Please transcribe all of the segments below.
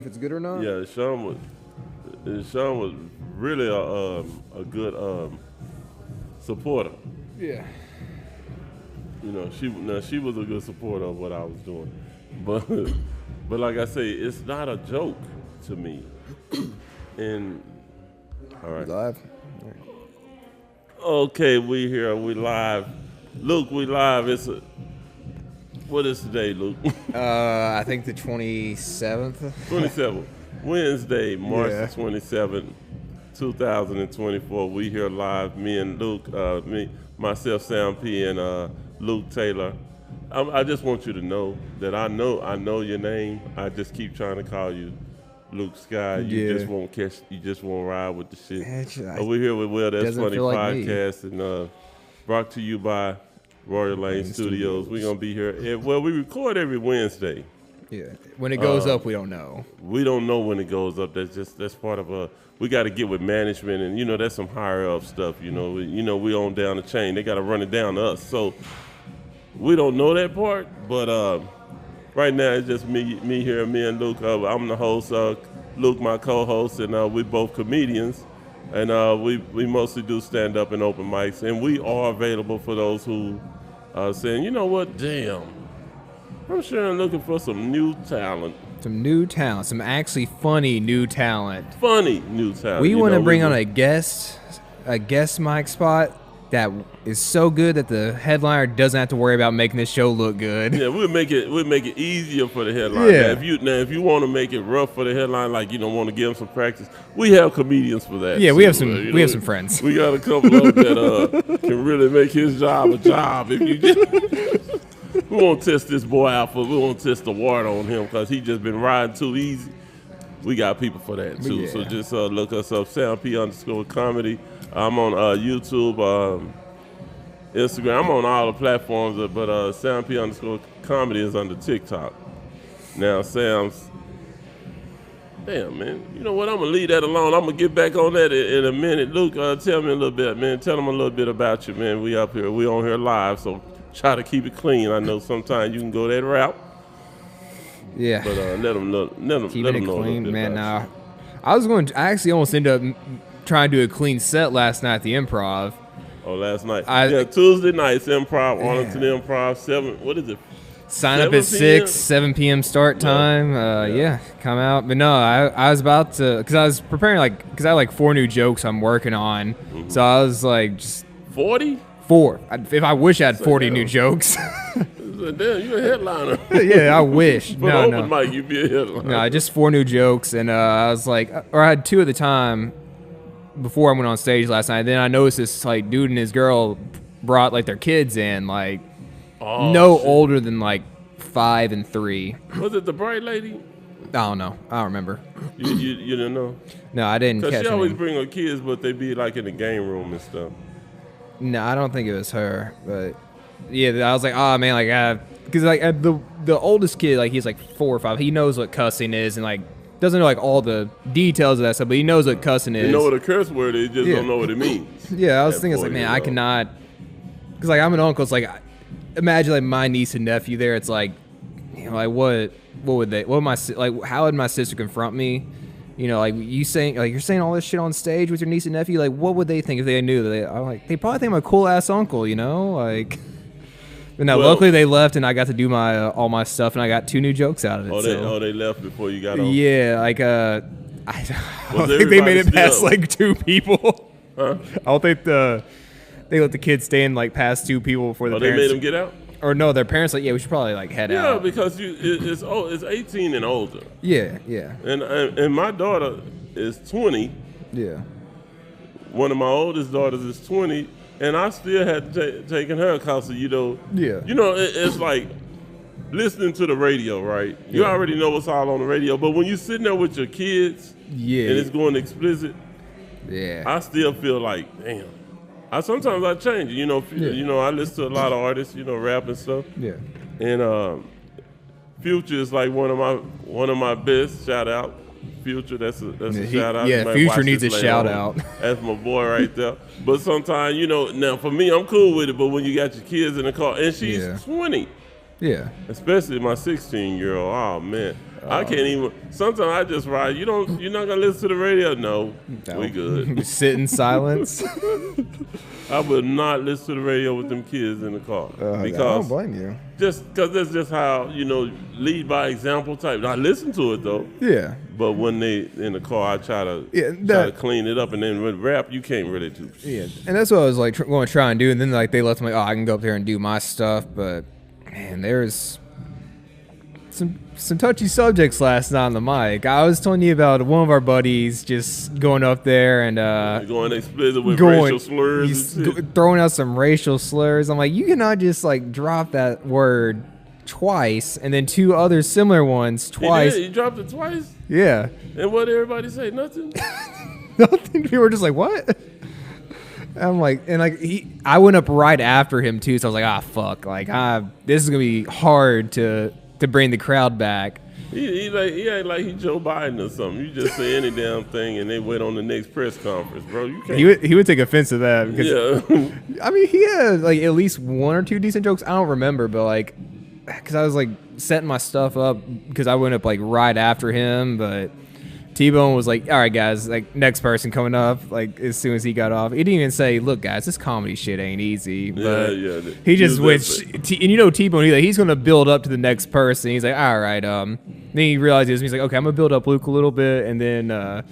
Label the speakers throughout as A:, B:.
A: it's good or not.
B: Yeah, Sean was really a good supporter.
A: Yeah.
B: You know, she was a good supporter of what I was doing, but but like I say, it's not a joke to me. And all right,
A: Live.
B: okay, we here, we live. Luke, we live. What is today, Luke?
A: I think the 27th.
B: 27th, Wednesday, March
A: Yeah.
B: the 27th, 2024. We here live. Me and Luke, myself, Sam P, and Luke Taylor. I just want you to know that I know your name. I just keep trying to call you Luke Sky. You
A: Yeah.
B: just won't catch. You just won't ride with the shit.
A: Actually,
B: We're here with Well That's
A: doesn't
B: Funny
A: feel like me.
B: podcast, and brought to you by Royal Lane Studios. We're gonna be here. Well, we record every Wednesday.
A: Yeah. When it goes up, we don't know.
B: We don't know when it goes up. That's part of we got to get with management, and that's some higher up stuff. We on down the chain. They got to run it down to us. So we don't know that part. But right now it's just me here, me and Luke. I'm the host. Luke, my co-host, and we both comedians. And we mostly do stand up and open mics, and we are available for those who are saying, you know what, damn, I'm sure I'm looking for some new talent.
A: Some new talent. Some actually funny new talent.
B: Funny new talent.
A: We want to bring on a guest mic spot that is so good that the headliner doesn't have to worry about making this show look good.
B: Yeah, we'll make it easier for the headline.
A: Yeah.
B: Now, if you want to make it rough for the headline, like you don't want to give them some practice, we have comedians for that.
A: Yeah,
B: too,
A: we have some friends.
B: We got a couple of them that can really make his job a job. If you just, we won't test this boy out we won't test the water on him because he just been riding too easy. We got people for that too.
A: Yeah.
B: So just look us up, Sam P _comedy. I'm on YouTube, Instagram. I'm on all the platforms, but Sam P _comedy is under TikTok. Now, Sam's, damn, man. You know what? I'm going to leave that alone. I'm going to get back on that in a minute. Luke, tell me a little bit, man. Tell them a little bit about you, man. We up here. We on here live, so try to keep it clean. I know sometimes you can go that route.
A: Yeah.
B: But let them know.
A: Keeping
B: let
A: it
B: them know a little
A: clean,
B: bit
A: man.
B: about
A: I actually almost ended up trying to do a clean set last night at the Improv.
B: Oh, last night. Tuesday nights, Improv, Arlington Improv, 7, what is it?
A: Sign up at 6, 7 p.m. start time. Yeah, come out. But no, I was about to, because I was preparing, because I have 4 new jokes I'm working on. Mm-hmm. So I was just
B: 40?
A: 4. If I wish I had 40 new jokes.
B: Damn, you a headliner.
A: Yeah, I wish.
B: For open mic, you'd be a headliner.
A: No, just 4 new jokes, and I was or I had 2 at the time before I went on stage last night. Then I noticed this dude and his girl brought their kids in, shit. Older than 5 and 3.
B: Was it the bright lady?
A: I don't know. I don't remember.
B: You didn't know?
A: No, I didn't catch
B: Because she always
A: name.
B: bring her kids, but they be in the game room and stuff.
A: No, I don't think it was her, but yeah, I was oh man, because the oldest kid, he's 4 or 5. He knows what cussing is and doesn't know all the details of that stuff, but he knows what cussing is.
B: You know what a curse word is, just don't know what it means.
A: Yeah, I was thinking man, I cannot, because I'm an uncle. It's imagine my niece and nephew there. It's what would they? How would my sister confront me? You saying you're saying all this shit on stage with your niece and nephew. What would they think if they knew that they probably think I'm a cool ass uncle, But no, luckily they left and I got to do all my stuff and I got 2 new jokes out of it.
B: They left before you got on?
A: Yeah, I don't think they made it past 2 people.
B: Huh?
A: I don't think they let the kids stand past 2 people before the parents.
B: They made them get out?
A: Or no, their parents yeah, we should probably head out.
B: Yeah, because it's 18 and older.
A: Yeah.
B: And my daughter is 20.
A: Yeah.
B: One of my oldest daughters is 20, and I still had taken her because of,
A: Yeah.
B: It's like listening to the radio, right? You already know what's all on the radio, but when you're sitting there with your kids and it's going explicit, I still feel damn. Sometimes I change it, I listen to a lot of artists, rap and stuff.
A: Yeah.
B: And Future is one of my best. Shout out, Future. That's a shout out.
A: Yeah, Future needs a shout out.
B: That's my boy right there. But sometimes, now for me, I'm cool with it. But when you got your kids in the car, and she's 20.
A: Yeah.
B: Especially my 16-year-old. Oh man. I can't even. Sometimes I just ride. You're not gonna listen to the radio. No. We good.
A: Sit in silence.
B: I would not listen to the radio with them kids in the car
A: I don't blame you.
B: Just because that's just how lead by example type. I listen to it though.
A: Yeah.
B: But when they in the car, I try to clean it up, and then with rap, you can't really do.
A: Yeah, and that's what I was like going to try and do, and then like they left me, I can go up there and do my stuff, but man, there's some touchy subjects last night on the mic. I was telling you about one of our buddies just going up there and
B: going explicit with racial slurs,
A: throwing out some racial slurs. I'm like, you cannot just like drop that word twice and then two other similar ones twice.
B: He dropped it twice.
A: Yeah.
B: And what did everybody say? Nothing.
A: Nothing. People were just like, what? I'm like, and like I went up right after him too, so I was like, fuck, like this is gonna be hard to bring the crowd back.
B: He ain't like he Joe Biden or something. You just say any damn thing and they wait on the next press conference, bro. You can't.
A: He would take offense to that because
B: yeah.
A: I mean he had like at least one or two decent jokes. I don't remember, but like because I was like setting my stuff up because I went up like right after him, but T-Bone was like, all right, guys, like next person coming up, like as soon as he got off. He didn't even say, look, guys, this comedy shit ain't easy. But he just went, and T-Bone, he's going to build up to the next person. He's like, all right. Then he realizes, he's like, okay, I'm going to build up Luke a little bit. And then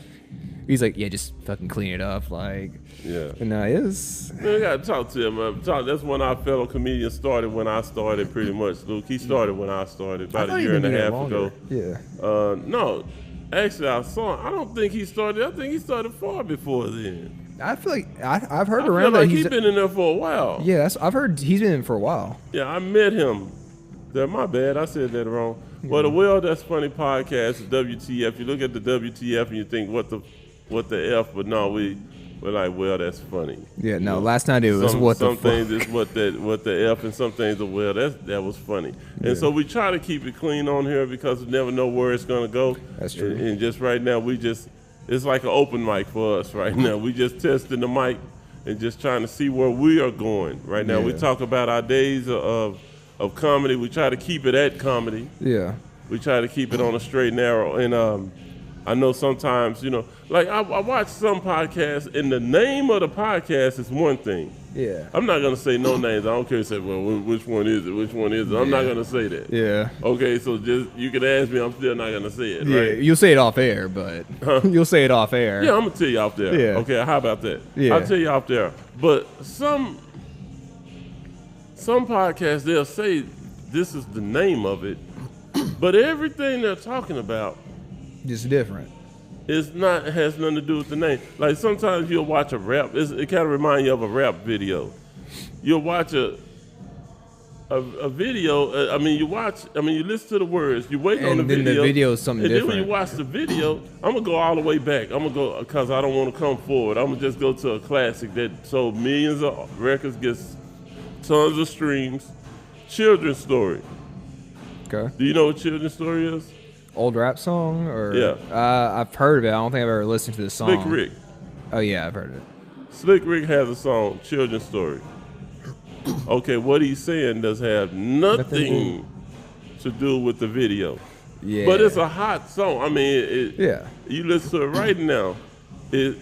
A: he's like, yeah, just fucking clean it up. Like,
B: yeah.
A: And it is.
B: Man, I got to talk to him. That's when our fellow comedian started when I started pretty much, Luke. He started when I started about a year and a half ago.
A: Yeah.
B: No. Actually, I don't think he started. I think he started far before then.
A: I feel like I've heard
B: I
A: around
B: feel like
A: that
B: he's been in there for a while.
A: Yeah, I've heard he's been in for a while.
B: Yeah, I met him. My bad, I said that wrong. Well, the Well That's Funny podcast is W.t.f. You look at the W.t.f. and you think what the F, but no, we're like, well, that's funny.
A: Yeah, no. Last night it was
B: some things is what the F, and some things are well. That was funny. And so we try to keep it clean on here because we never know where it's gonna go.
A: That's true.
B: And just right now, it's like an open mic for us right now. We just testing the mic and just trying to see where we are going right now. We talk about our days of comedy. We try to keep it at comedy.
A: Yeah.
B: We try to keep it on a straight and narrow. And I know sometimes, like I watch some podcasts, and the name of the podcast is one thing.
A: Yeah.
B: I'm not gonna say no names. I don't care. Say, well, which one is it? Which one is it? I'm not gonna say that.
A: Yeah.
B: Okay, so just you can ask me. I'm still not gonna say it.
A: Yeah.
B: Right?
A: You'll say it off air, but you'll say it off air.
B: Yeah, I'm gonna tell you off there.
A: Yeah.
B: Okay, how about that?
A: Yeah.
B: I'll tell you off there. But some podcasts, they'll say this is the name of it, but everything they're talking about
A: just different.
B: It has nothing to do with the name. Like sometimes you'll watch a rap. It kind of reminds you of a rap video. You'll watch a video. You listen to the words. You wait on the video.
A: And then the video is something different.
B: And then when you watch the video, I'm gonna go all the way back. I'm gonna go because I don't want to come forward. I'm gonna just go to a classic that sold millions of records, gets tons of streams. Children's Story.
A: Okay.
B: Do you know what Children's Story is?
A: Old rap song, or
B: yeah,
A: I've heard of it. I don't think I've ever listened to the song.
B: Slick Rick.
A: Oh yeah, I've heard of it.
B: Slick Rick has a song, Children's Story. Okay, what he's saying does have nothing to do with the video.
A: Yeah,
B: but it's a hot song. I mean, you listen to it right now. It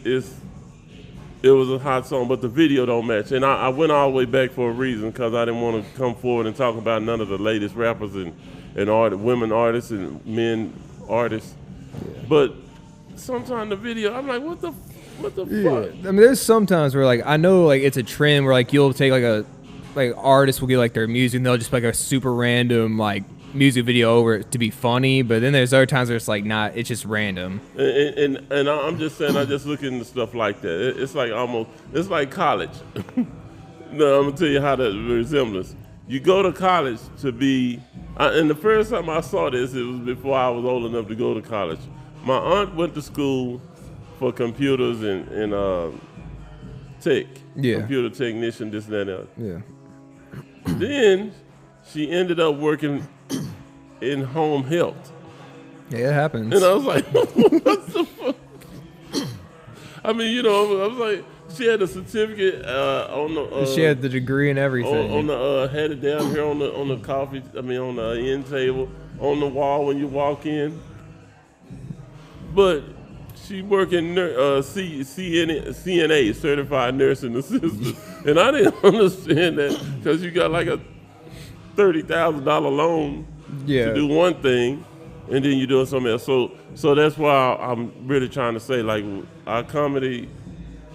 B: was a hot song, but the video don't match. And I went all the way back for a reason because I didn't want to come forward and talk about none of the latest rappers and women artists and men artists. Yeah. But sometimes the video, I'm like, what the fuck?
A: I mean, there's sometimes where like I know like it's a trend where like you'll take like artists will get like their music and they'll just like a super random like music video over it to be funny, but then there's other times where it's like not, it's just random.
B: And I'm just saying, I just look into stuff like that. It's like it's like college. No, I'm gonna tell you how the resemblance. You go to college to be, and the first time I saw this, it was before I was old enough to go to college. My aunt went to school for computers and tech, computer technician, this and that.
A: Yeah.
B: Then she ended up working in home health.
A: Yeah, it happens.
B: And I was like, what the fuck? I mean, I was like, she had a certificate on the.
A: She had the degree and everything.
B: On the had it down here on the coffee. I mean, on the end table. on the wall when you walk in. But she working CNA, certified nursing assistant, and I didn't understand that because you got like a $30,000 loan to do one thing, and then you're doing something else. So that's why I'm really trying to say, like, our comedy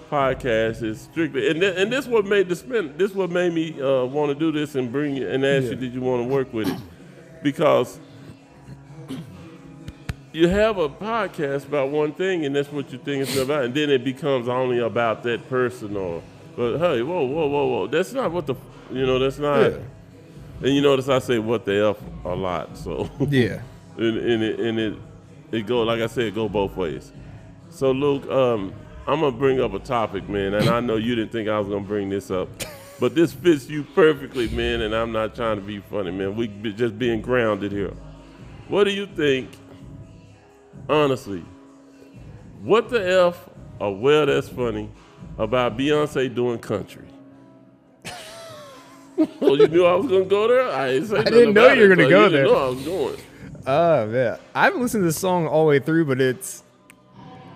B: podcast is strictly, and this what made this what made me want to do this and bring you and ask you, did you want to work with it? Because you have a podcast about one thing, and that's what you think it's about, and then it becomes only about that person. But hey, whoa, that's not what that's not.
A: Yeah.
B: And you notice I say what the F a lot, so
A: Yeah.
B: and it go, like I said, it go both ways. So Luke, I'm gonna bring up a topic, man, and I know you didn't think I was gonna bring this up, but this fits you perfectly, man, and I'm not trying to be funny, man. We just being grounded here. What do you think, honestly, what the F, or well, that's funny, about Beyonce doing country? Oh, you knew I was gonna go there? I
A: didn't know you were gonna go there.
B: You know I was going.
A: Oh man, I haven't listened to this song all the way through, but it's.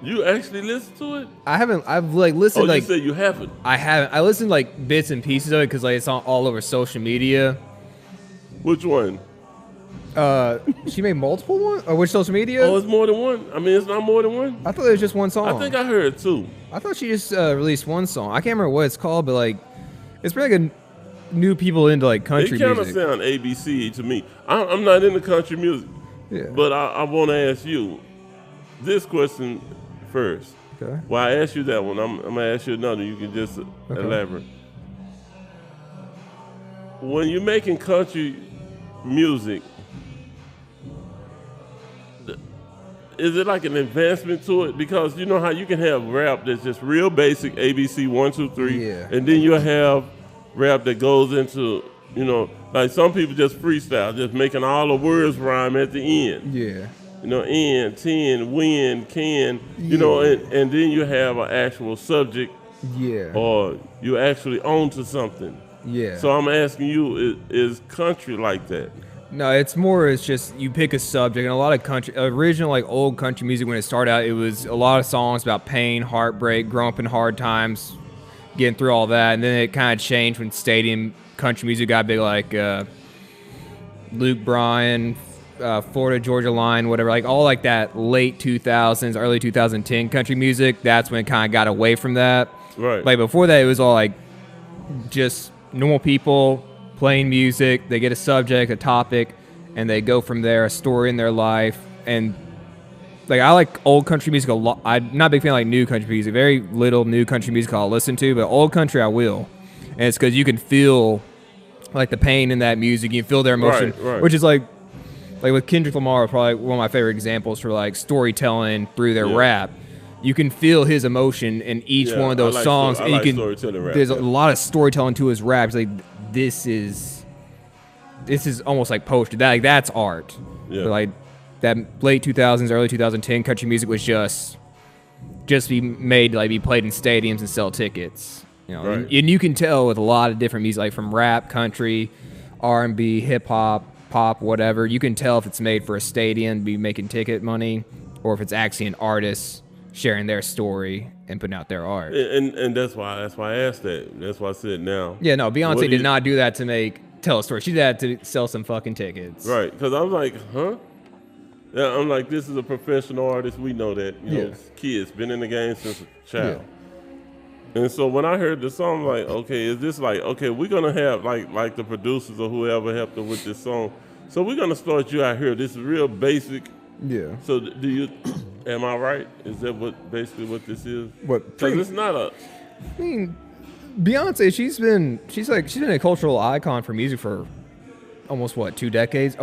B: You actually listened to it?
A: I haven't. I've like listened.
B: Oh,
A: like
B: you said you haven't.
A: I haven't. I listened like bits and pieces of it because like it's on all over social media.
B: Which one?
A: She made multiple ones? Or which social media?
B: Oh, it's more than one. I mean, it's not more than one.
A: I thought it was just one song.
B: I think I heard two.
A: I thought she just released one song. I can't remember what it's called, but like, it's pretty like new people into like country
B: It kind of
A: music.
B: sound ABC to me. I'm not into country music, but I want to ask you this question first.
A: Okay.
B: Well, I asked you that one. I'm gonna ask you another. You can just elaborate. When you're making country music, is it like an advancement to it? Because you know how you can have rap that's just real basic, ABC 1, 2, 3, and then you have rap that goes into, like some people just freestyle, just making all the words rhyme at the end.
A: Yeah.
B: In, 10, win, can, and then you have an actual subject.
A: Yeah.
B: Or you actually own to something.
A: Yeah.
B: So I'm asking you, is country like that?
A: No, it's just you pick a subject, and a lot of original like old country music when it started out, it was a lot of songs about pain, heartbreak, growing up in hard times, getting through all that, and then it kind of changed when stadium country music got big, like Luke Bryan, Florida Georgia Line, whatever, like all like that late 2000s, early 2010 country music. That's when it kind of got away from that.
B: Right.
A: Like before that, it was all like just normal people playing music. They get a subject, a topic, and they go from there, a story in their life. And like I like old country music a lot. I'm not a big fan of like new country music. Very little new country music I'll listen to, but old country I will. And it's because you can feel like the pain in that music. You can feel their emotion,
B: right.
A: which is like with Kendrick Lamar, probably one of my favorite examples for like storytelling through their rap. You can feel his emotion in each one of those songs, and you can. There's a lot of storytelling to his rap. It's like this is almost like poetry. That's art.
B: Yeah.
A: But like that late 2000s, early 2010 country music was just be made to like be played in stadiums and sell tickets.
B: Right.
A: And you can tell with a lot of different music, like from rap, country, R&B, hip hop, pop, whatever. You can tell if it's made for a stadium to be making ticket money, or if it's actually an artist sharing their story and putting out their art.
B: And that's why I asked that. That's why I said now.
A: Yeah, no, Beyonce did not do that to tell a story. She did that to sell some fucking tickets.
B: Right, because I'm like, huh? Yeah, I'm like, this is a professional artist. We know that. You know, kids, been in the game since a child. Yeah. And so when I heard the song, I'm like, okay, is this like, okay, we're going to have like the producers or whoever helped her with this song. So we're going to start you out here. This is real basic.
A: Yeah.
B: So do you, am I right? Is that basically what this is?
A: What?
B: Because it's not a.
A: I mean, Beyonce, she's been a cultural icon for music for almost over 2 decades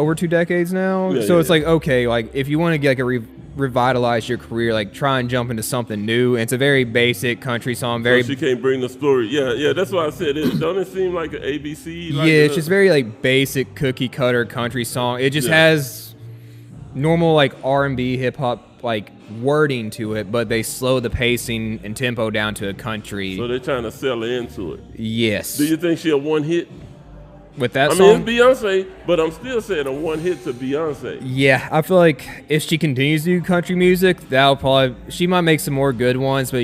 A: now.
B: Yeah,
A: so it's like, okay, like if you want to get like revitalize your career, like try and jump into something new. And it's a very basic country song.
B: So she can't bring the story. Yeah. That's why I said it. Don't it seem like an ABC? Like
A: it's just very like basic cookie cutter country song. It just has normal like R&B, hip hop like wording to it, but they slow the pacing and tempo down to a country.
B: So they're trying to sell her into it.
A: Yes.
B: Do you think she a one hit?
A: with that
B: I
A: song.
B: mean, it's Beyonce, but I'm still saying a one hit to Beyonce.
A: Yeah, I feel like if she continues to do country music, she might make some more good ones, but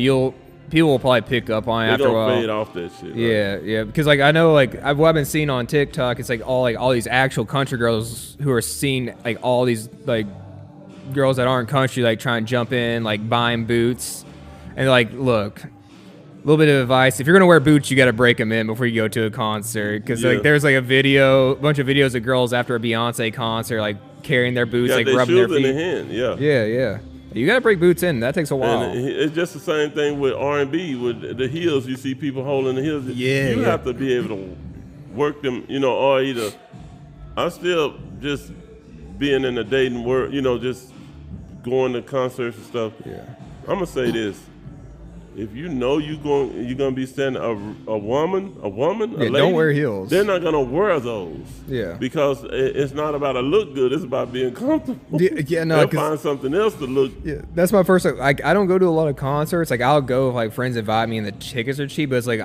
A: people will probably pick up on it
B: They're
A: after a
B: gonna
A: while.
B: fade off that shit. Right?
A: Yeah, because like I know like what I've been seeing on TikTok, it's like all these actual country girls who are seeing like all these like girls that aren't country like trying to jump in, like buying boots, and like look. A little bit of advice: if you're gonna wear boots, you got to break them in before you go to a concert. Because like there's like a bunch of videos of girls after a Beyonce concert like carrying their boots, like rubbing their feet.
B: In their hand.
A: Yeah. You got to break boots in. That takes a while.
B: And it's just the same thing with R&B with the heels. You see people holding the heels.
A: You
B: have to be able to work them. Or either I'm still just being in the dating world. Just going to concerts and stuff.
A: Yeah.
B: I'm gonna say this. If you know you're gonna be standing a woman, a lady,
A: don't wear heels.
B: They're not gonna wear those.
A: Yeah.
B: Because it's not about a look good. It's about being comfortable.
A: Yeah, no.
B: They'll find something else to look.
A: Yeah, that's my first. Like, I don't go to a lot of concerts. Like, I'll go if like friends invite me and the tickets are cheap. But it's like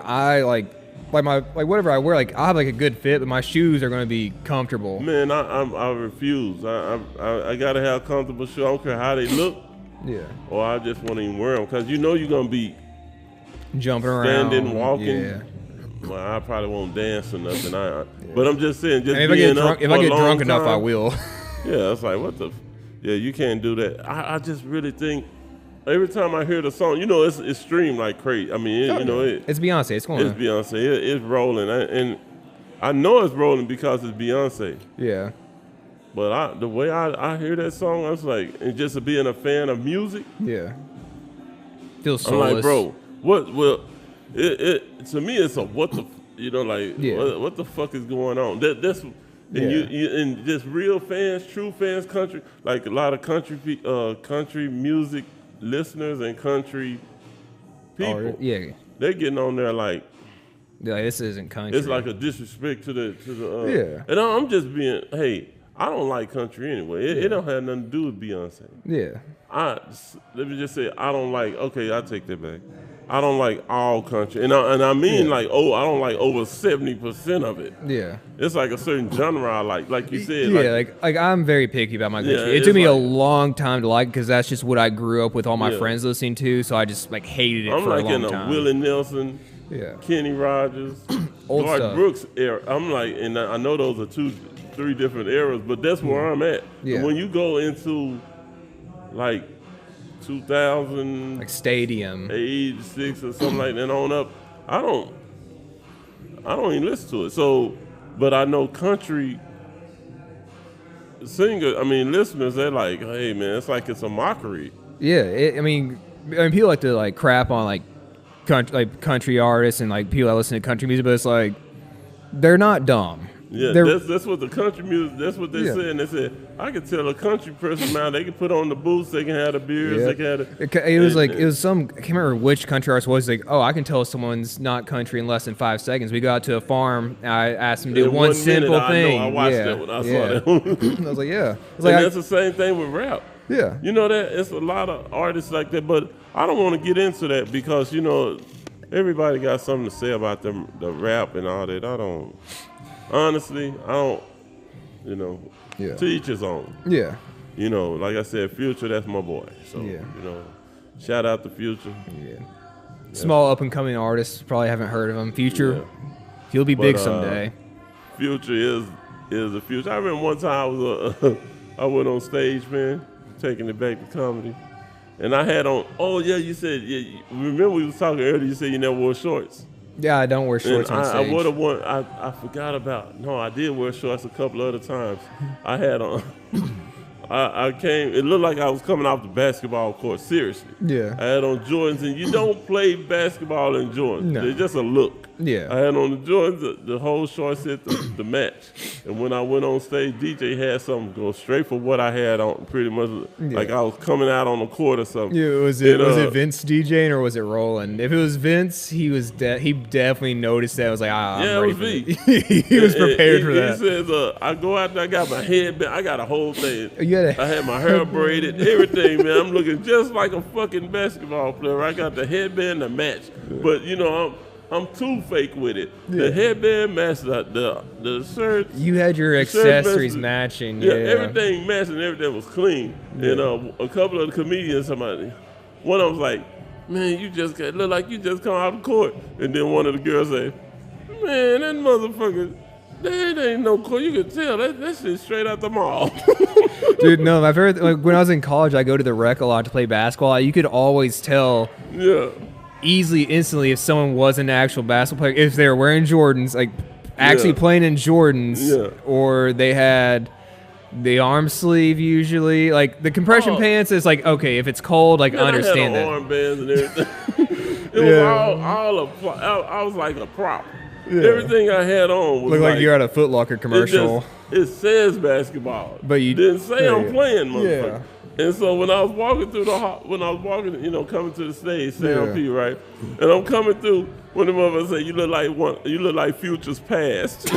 A: whatever I wear. Like, I'll have like a good fit, but my shoes are gonna be comfortable.
B: Man, I refuse. I gotta have comfortable shoes. I don't care how they look.
A: Yeah.
B: Or I just won't even wear them because you're gonna be
A: jumping around,
B: standing, walking.
A: Yeah.
B: Well, I probably won't dance or nothing. But I'm just saying, just
A: if
B: being
A: I get drunk enough, I will.
B: Yeah, it's like yeah, you can't do that. I just really think every time I hear the song, it's streamed like crazy. I mean,
A: it's Beyonce. It's going.
B: It's Beyonce. It's rolling, and I know it's rolling because it's Beyonce.
A: Yeah.
B: But the way I hear that song, I was like, and just being a fan of music.
A: Yeah. Feels soulless.
B: I'm like, bro, what? Well, it to me, it's a what the, what the fuck is going on? That's and just real fans, true fans, country, like a lot of country music listeners and country people. They're getting on there like
A: this isn't country.
B: It's like a disrespect to the. And I'm just being, hey. I don't like country anyway. It don't have nothing to do with Beyonce.
A: Yeah.
B: Let me just say, I don't like. Okay, I take that back. I don't like all country, and I mean I don't like over 70% of it.
A: Yeah.
B: It's like a certain genre I like you said.
A: Yeah, like I'm very picky about my country. It took me a long time to like because that's just what I grew up with all my friends listening to. So I just like hated it for a long time. I'm like in a
B: Willie Nelson, Kenny Rogers, Garth Brooks era. I'm like, and I know those are 3 different eras, but that's where I'm at. Yeah. When you go into like 2000,
A: like Stadium,
B: 86 or something like that on up, I don't even listen to it. So, but I know country listeners, they're like, hey man, it's like it's a mockery.
A: Yeah, I mean, people like to like crap on like country artists and like people that listen to country music, but it's like they're not dumb.
B: Yeah, that's what the country music. That's what they said. And they said I can tell a country person now. They can put on the boots. They can have the beers. They can have
A: it was some. I can't remember which country artist was like. Oh, I can tell someone's not country in less than 5 seconds. We go out to a farm. And I asked him to do one simple thing.
B: I watched that when I saw that.
A: I was like, yeah.
B: That's the same thing with rap.
A: Yeah.
B: That it's a lot of artists like that, but I don't want to get into that because everybody got something to say about the rap and all that. I don't. Honestly, I don't, to each his own.
A: Yeah.
B: Like I said, Future, that's my boy. So, shout out to Future.
A: Yeah. Small up-and-coming artists, probably haven't heard of him. Future, he'll be big someday.
B: Future is the future. I remember one time I went on stage, man, taking it back to comedy. And I had on, you said, remember we was talking earlier, you said you never wore shorts.
A: Yeah, I don't wear shorts on stage.
B: I would have worn. I forgot about. No, I did wear shorts a couple other times. I had on. I came. It looked like I was coming off the basketball court. Seriously.
A: Yeah.
B: I had on Jordans, and you don't play basketball in Jordans. No. They're just a look.
A: Yeah.
B: I had on the Jordans, the whole short set, the match. And when I went on stage, DJ had something go straight for what I had on, pretty much like I was coming out on the court or something.
A: Yeah, was it Vince DJing or was it Roland? If it was Vince, he definitely noticed that. I was like,
B: it was me.
A: He was prepared for that.
B: He says, I go out there, I got my headband, I got a whole thing.
A: I
B: had my hair braided, everything, man. I'm looking just like a fucking basketball player. I got the headband, the match. But I'm too fake with it.
A: Yeah.
B: The headband matched the shirts.
A: You had your
B: the shirt
A: accessories
B: matched-
A: matching.
B: Yeah,
A: Yeah.
B: everything matched and everything was clean.
A: Yeah.
B: And a couple of the comedians, one of them was like, man, you just look like you just come out of court. And then one of the girls say, man, that motherfucker, that ain't no court. You can tell that shit straight out the mall.
A: Dude, no, my favorite, like, when I was in college, I go to the rec a lot to play basketball. You could always tell
B: Yeah.
A: easily, instantly, if someone was an actual basketball player, if they were wearing Jordans, like actually
B: Yeah.
A: playing in Jordans,
B: Yeah.
A: or they had the arm sleeve usually. Like the compression pants is like, okay, if it's cold, like
B: Man,
A: understand
B: I
A: that.
B: had armbands and everything. It
A: Yeah.
B: was I was like a prop.
A: Yeah.
B: Everything I had on was
A: Look like you're at a Foot Locker commercial.
B: It says basketball,
A: But you
B: didn't say I'm
A: yeah.
B: playing, motherfucker.
A: Yeah.
B: And so when I was walking through coming to the stage, Sam
A: Yeah.
B: P, right? And I'm coming through, one of the motherfuckers say, you look like Future's past.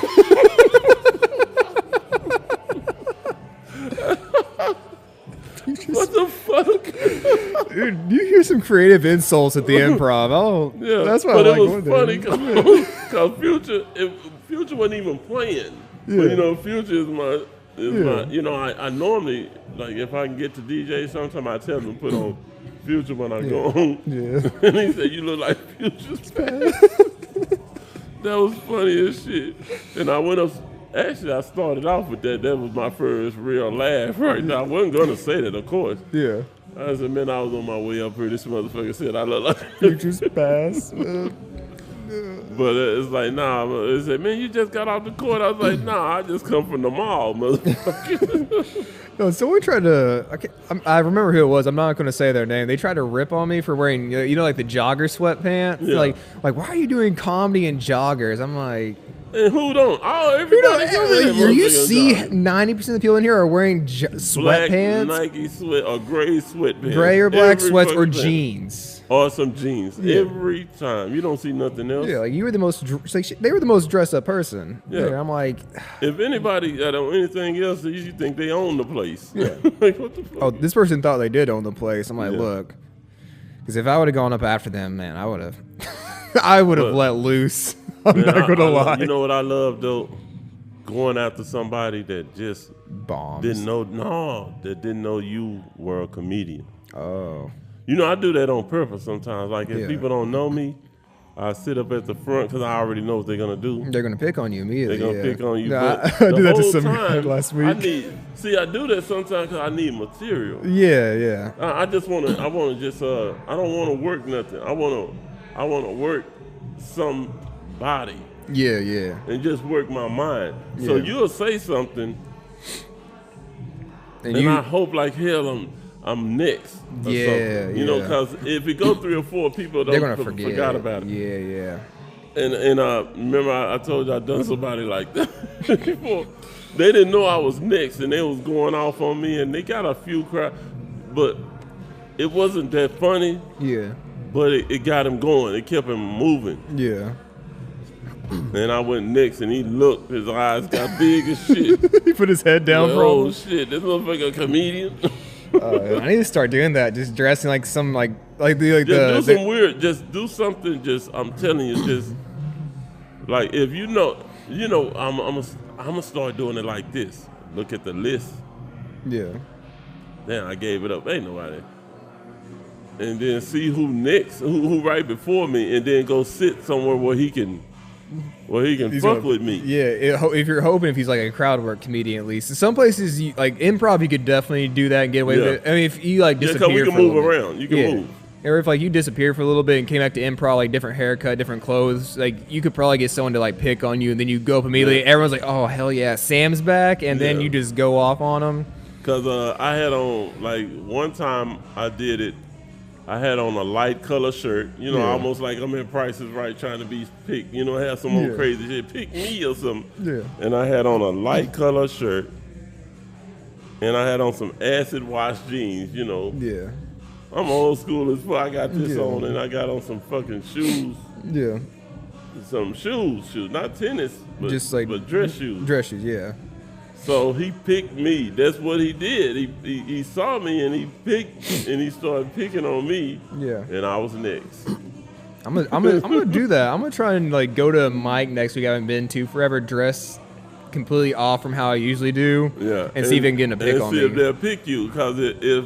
B: What the fuck?
A: Dude, you hear some creative insults at the improv. Oh,
B: Yeah,
A: that's why
B: but
A: I like
B: it was
A: going there.
B: funny because Future wasn't even playing.
A: Yeah.
B: But Future is my I normally, like, if I can get to DJ, sometimes I tell them to put on Future when I go home.
A: Yeah.
B: And he said, you look like Future's past. That was funny as shit. And I went up. Actually, I started off with that. That was my first real laugh right now. I wasn't going to say that, of course.
A: Yeah.
B: I said, man, I was on my way up here. This motherfucker said I look like
A: Future's past.
B: But it's like, nah. It said, man, you just got off the court. I was like, nah, I just come from the mall, motherfucker.
A: No, someone tried to. I remember who it was. I'm not going to say their name. They tried to rip on me for wearing, like the jogger sweatpants.
B: Yeah.
A: Like, why are you doing comedy in joggers? I'm like,
B: And who don't? Oh, everybody.
A: you see 90% of the people in here are wearing
B: black
A: sweatpants,
B: Nike sweat or gray sweatpants,
A: gray or black
B: Every
A: sweats, or
B: fucking time.
A: jeans.
B: Or some jeans.
A: Yeah.
B: Every time. You don't see nothing else.
A: Yeah, like you were the most. Like they were the most dressed up person.
B: Yeah.
A: I'm like,
B: If anybody got on anything else, you think they own the place.
A: Yeah.
B: Like, what the fuck?
A: oh, this person thought they did own the place. I'm like,
B: Yeah.
A: look, because if I would have gone up after them, man, I would have, I would have
B: But-
A: let loose. I'm
B: Man,
A: not gonna lie.
B: You know what I love though? Going after somebody that just
A: Bombs.
B: didn't know you were a comedian.
A: Oh.
B: I do that on purpose sometimes. Like if
A: Yeah.
B: people don't know me, I sit up at the front because I already know what they're gonna do.
A: They're gonna pick on you immediately.
B: They're gonna pick on you.
A: Nah,
B: but
A: I
B: the
A: did that to
B: whole
A: some guy
B: time,
A: last week.
B: I do that sometimes because I need material.
A: Yeah.
B: I just want to. I want to just. I don't want to work nothing. I want to work somebody
A: Yeah.
B: and just work my mind. So
A: Yeah.
B: you'll say something,
A: And
B: and I hope like hell I'm next. Or
A: Yeah,
B: something.
A: yeah.
B: Because if it go 3 or 4 people,
A: they're gonna
B: don't
A: forget.
B: forgot about it.
A: Yeah.
B: And remember I told you I done somebody like that before. They didn't know I was next, and they was going off on me, and they got a few crowd, but it wasn't that funny.
A: Yeah.
B: But it got him going. It kept him moving.
A: Yeah.
B: And I went next, and he looked. His eyes got big as shit.
A: He put his head down
B: Like,
A: for
B: oh
A: him.
B: shit, this looks like a comedian.
A: I need to start doing that. Just dressing like some like
B: Just do some weird. Just do something. I'm telling you, just like if I'm gonna start doing it like this. Look at the list.
A: Yeah.
B: Then I gave it up. Ain't nobody. And then see who next, who right before me, and then go sit somewhere where he can fuck with me.
A: Yeah, if you're hoping if he's like a crowd work comedian at least. In some places, like improv, you could definitely do that and get away with it. I mean, if you like
B: Yeah,
A: disappear
B: because we can
A: for a
B: move
A: little bit.
B: around. You can move.
A: Or if like you disappeared for a little bit and came back to improv, like different haircut, different clothes, like you could probably get someone to like pick on you, and then you go up immediately.
B: Yeah.
A: Everyone's like, "Oh hell yeah, Sam's back," and then
B: Yeah.
A: you just go off on them.
B: Cause I had on like one time I did it. I had on a light color shirt,
A: Yeah.
B: almost like I'm in Price is Right trying to be picked, have some old
A: Yeah.
B: crazy shit, pick me or something.
A: Yeah.
B: And I had on a light color shirt, and I had on some acid wash jeans,
A: Yeah,
B: I'm old school as fuck. I got this
A: Yeah.
B: on, and I got on some fucking shoes,
A: yeah,
B: some shoes, not tennis, but
A: Just like
B: but dress shoes.
A: dress shoes. Yeah,
B: So he picked me. That's what he did. He saw me and he picked and he started picking on me.
A: Yeah.
B: And I was next.
A: I'm gonna do that. I'm gonna try and like go to a mic next week I haven't been to forever, dress completely off from how I usually do.
B: Yeah,
A: and see if they can get a pick
B: and
A: on
B: see
A: me.
B: if they'll pick you, because if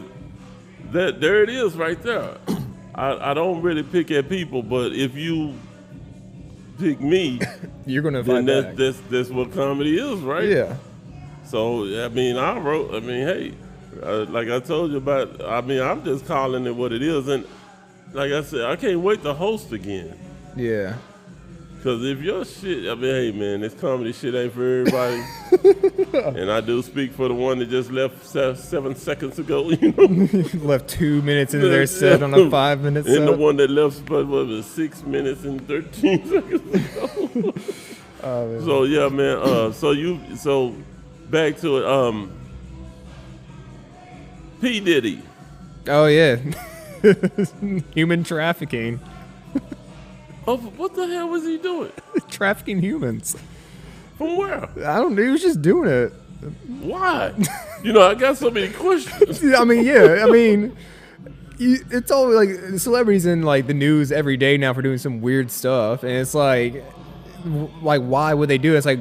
B: that there it is right there. I don't really pick at people, but if you pick me,
A: You're gonna
B: then
A: find back.
B: that's what comedy is, right?
A: Yeah.
B: So I mean, hey, like I told you about. I mean, I'm just calling it what it is, and like I said, I can't wait to host again.
A: Yeah.
B: Cause if your shit, I mean, hey man, this comedy shit ain't for everybody. And I do speak for the one that just left 7 seconds ago, you know.
A: Left 2 minutes into their set on a 5-minute set.
B: And the one that left, what was it, 6 minutes and 13 seconds ago.
A: Oh,
B: So yeah, man. So back to it. P. Diddy.
A: Oh yeah. Human trafficking.
B: Oh, what the hell was he doing?
A: Trafficking humans.
B: From where?
A: I don't know. He was just doing it.
B: Why? You know, I got so many questions.
A: I mean, yeah. I mean, it's all like celebrities in like the news every day now for doing some weird stuff, and it's like why would they do it? It's like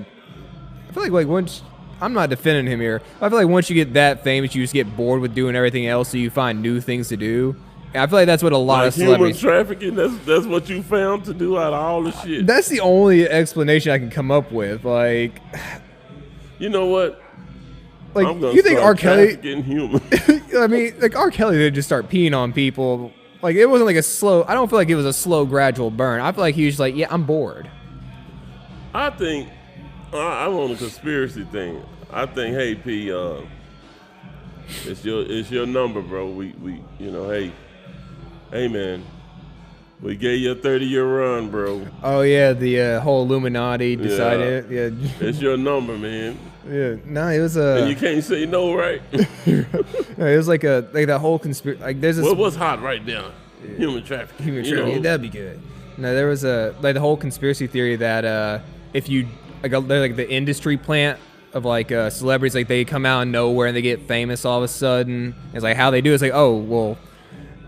A: I feel like once I'm not defending him here. I feel like once you get that famous, you just get bored with doing everything else, so you find new things to do. I feel like that's what a lot
B: Like
A: of celebrities.
B: human trafficking. That's what you found to do out of all the shit.
A: That's the only explanation I can come up with. Like,
B: You know what?
A: like
B: I'm gonna
A: you think R.
B: start
A: Kelly?
B: trafficking humans.
A: I mean, like R. Kelly didn't just start peeing on people. Like it wasn't like a slow. I don't feel like it was a slow, gradual burn. I feel like he was just like, yeah, I'm bored.
B: I think I'm on a conspiracy thing. I think, hey P, it's your number, bro. We you know, hey man, we gave you a 30-year run, bro.
A: Oh yeah, the whole Illuminati decided. Yeah,
B: It's your number, man.
A: yeah. No, it was
B: And you can't say no, right?
A: no, it was like that whole conspiracy. Like there's this
B: What's hot right now? Human trafficking.
A: human
B: you
A: trafficking.
B: know?
A: That'd be good. No, there was like the whole conspiracy theory that if you they're like the industry plant of like celebrities, like they come out of nowhere and they get famous all of a sudden. It's like how they do. It's like, oh well,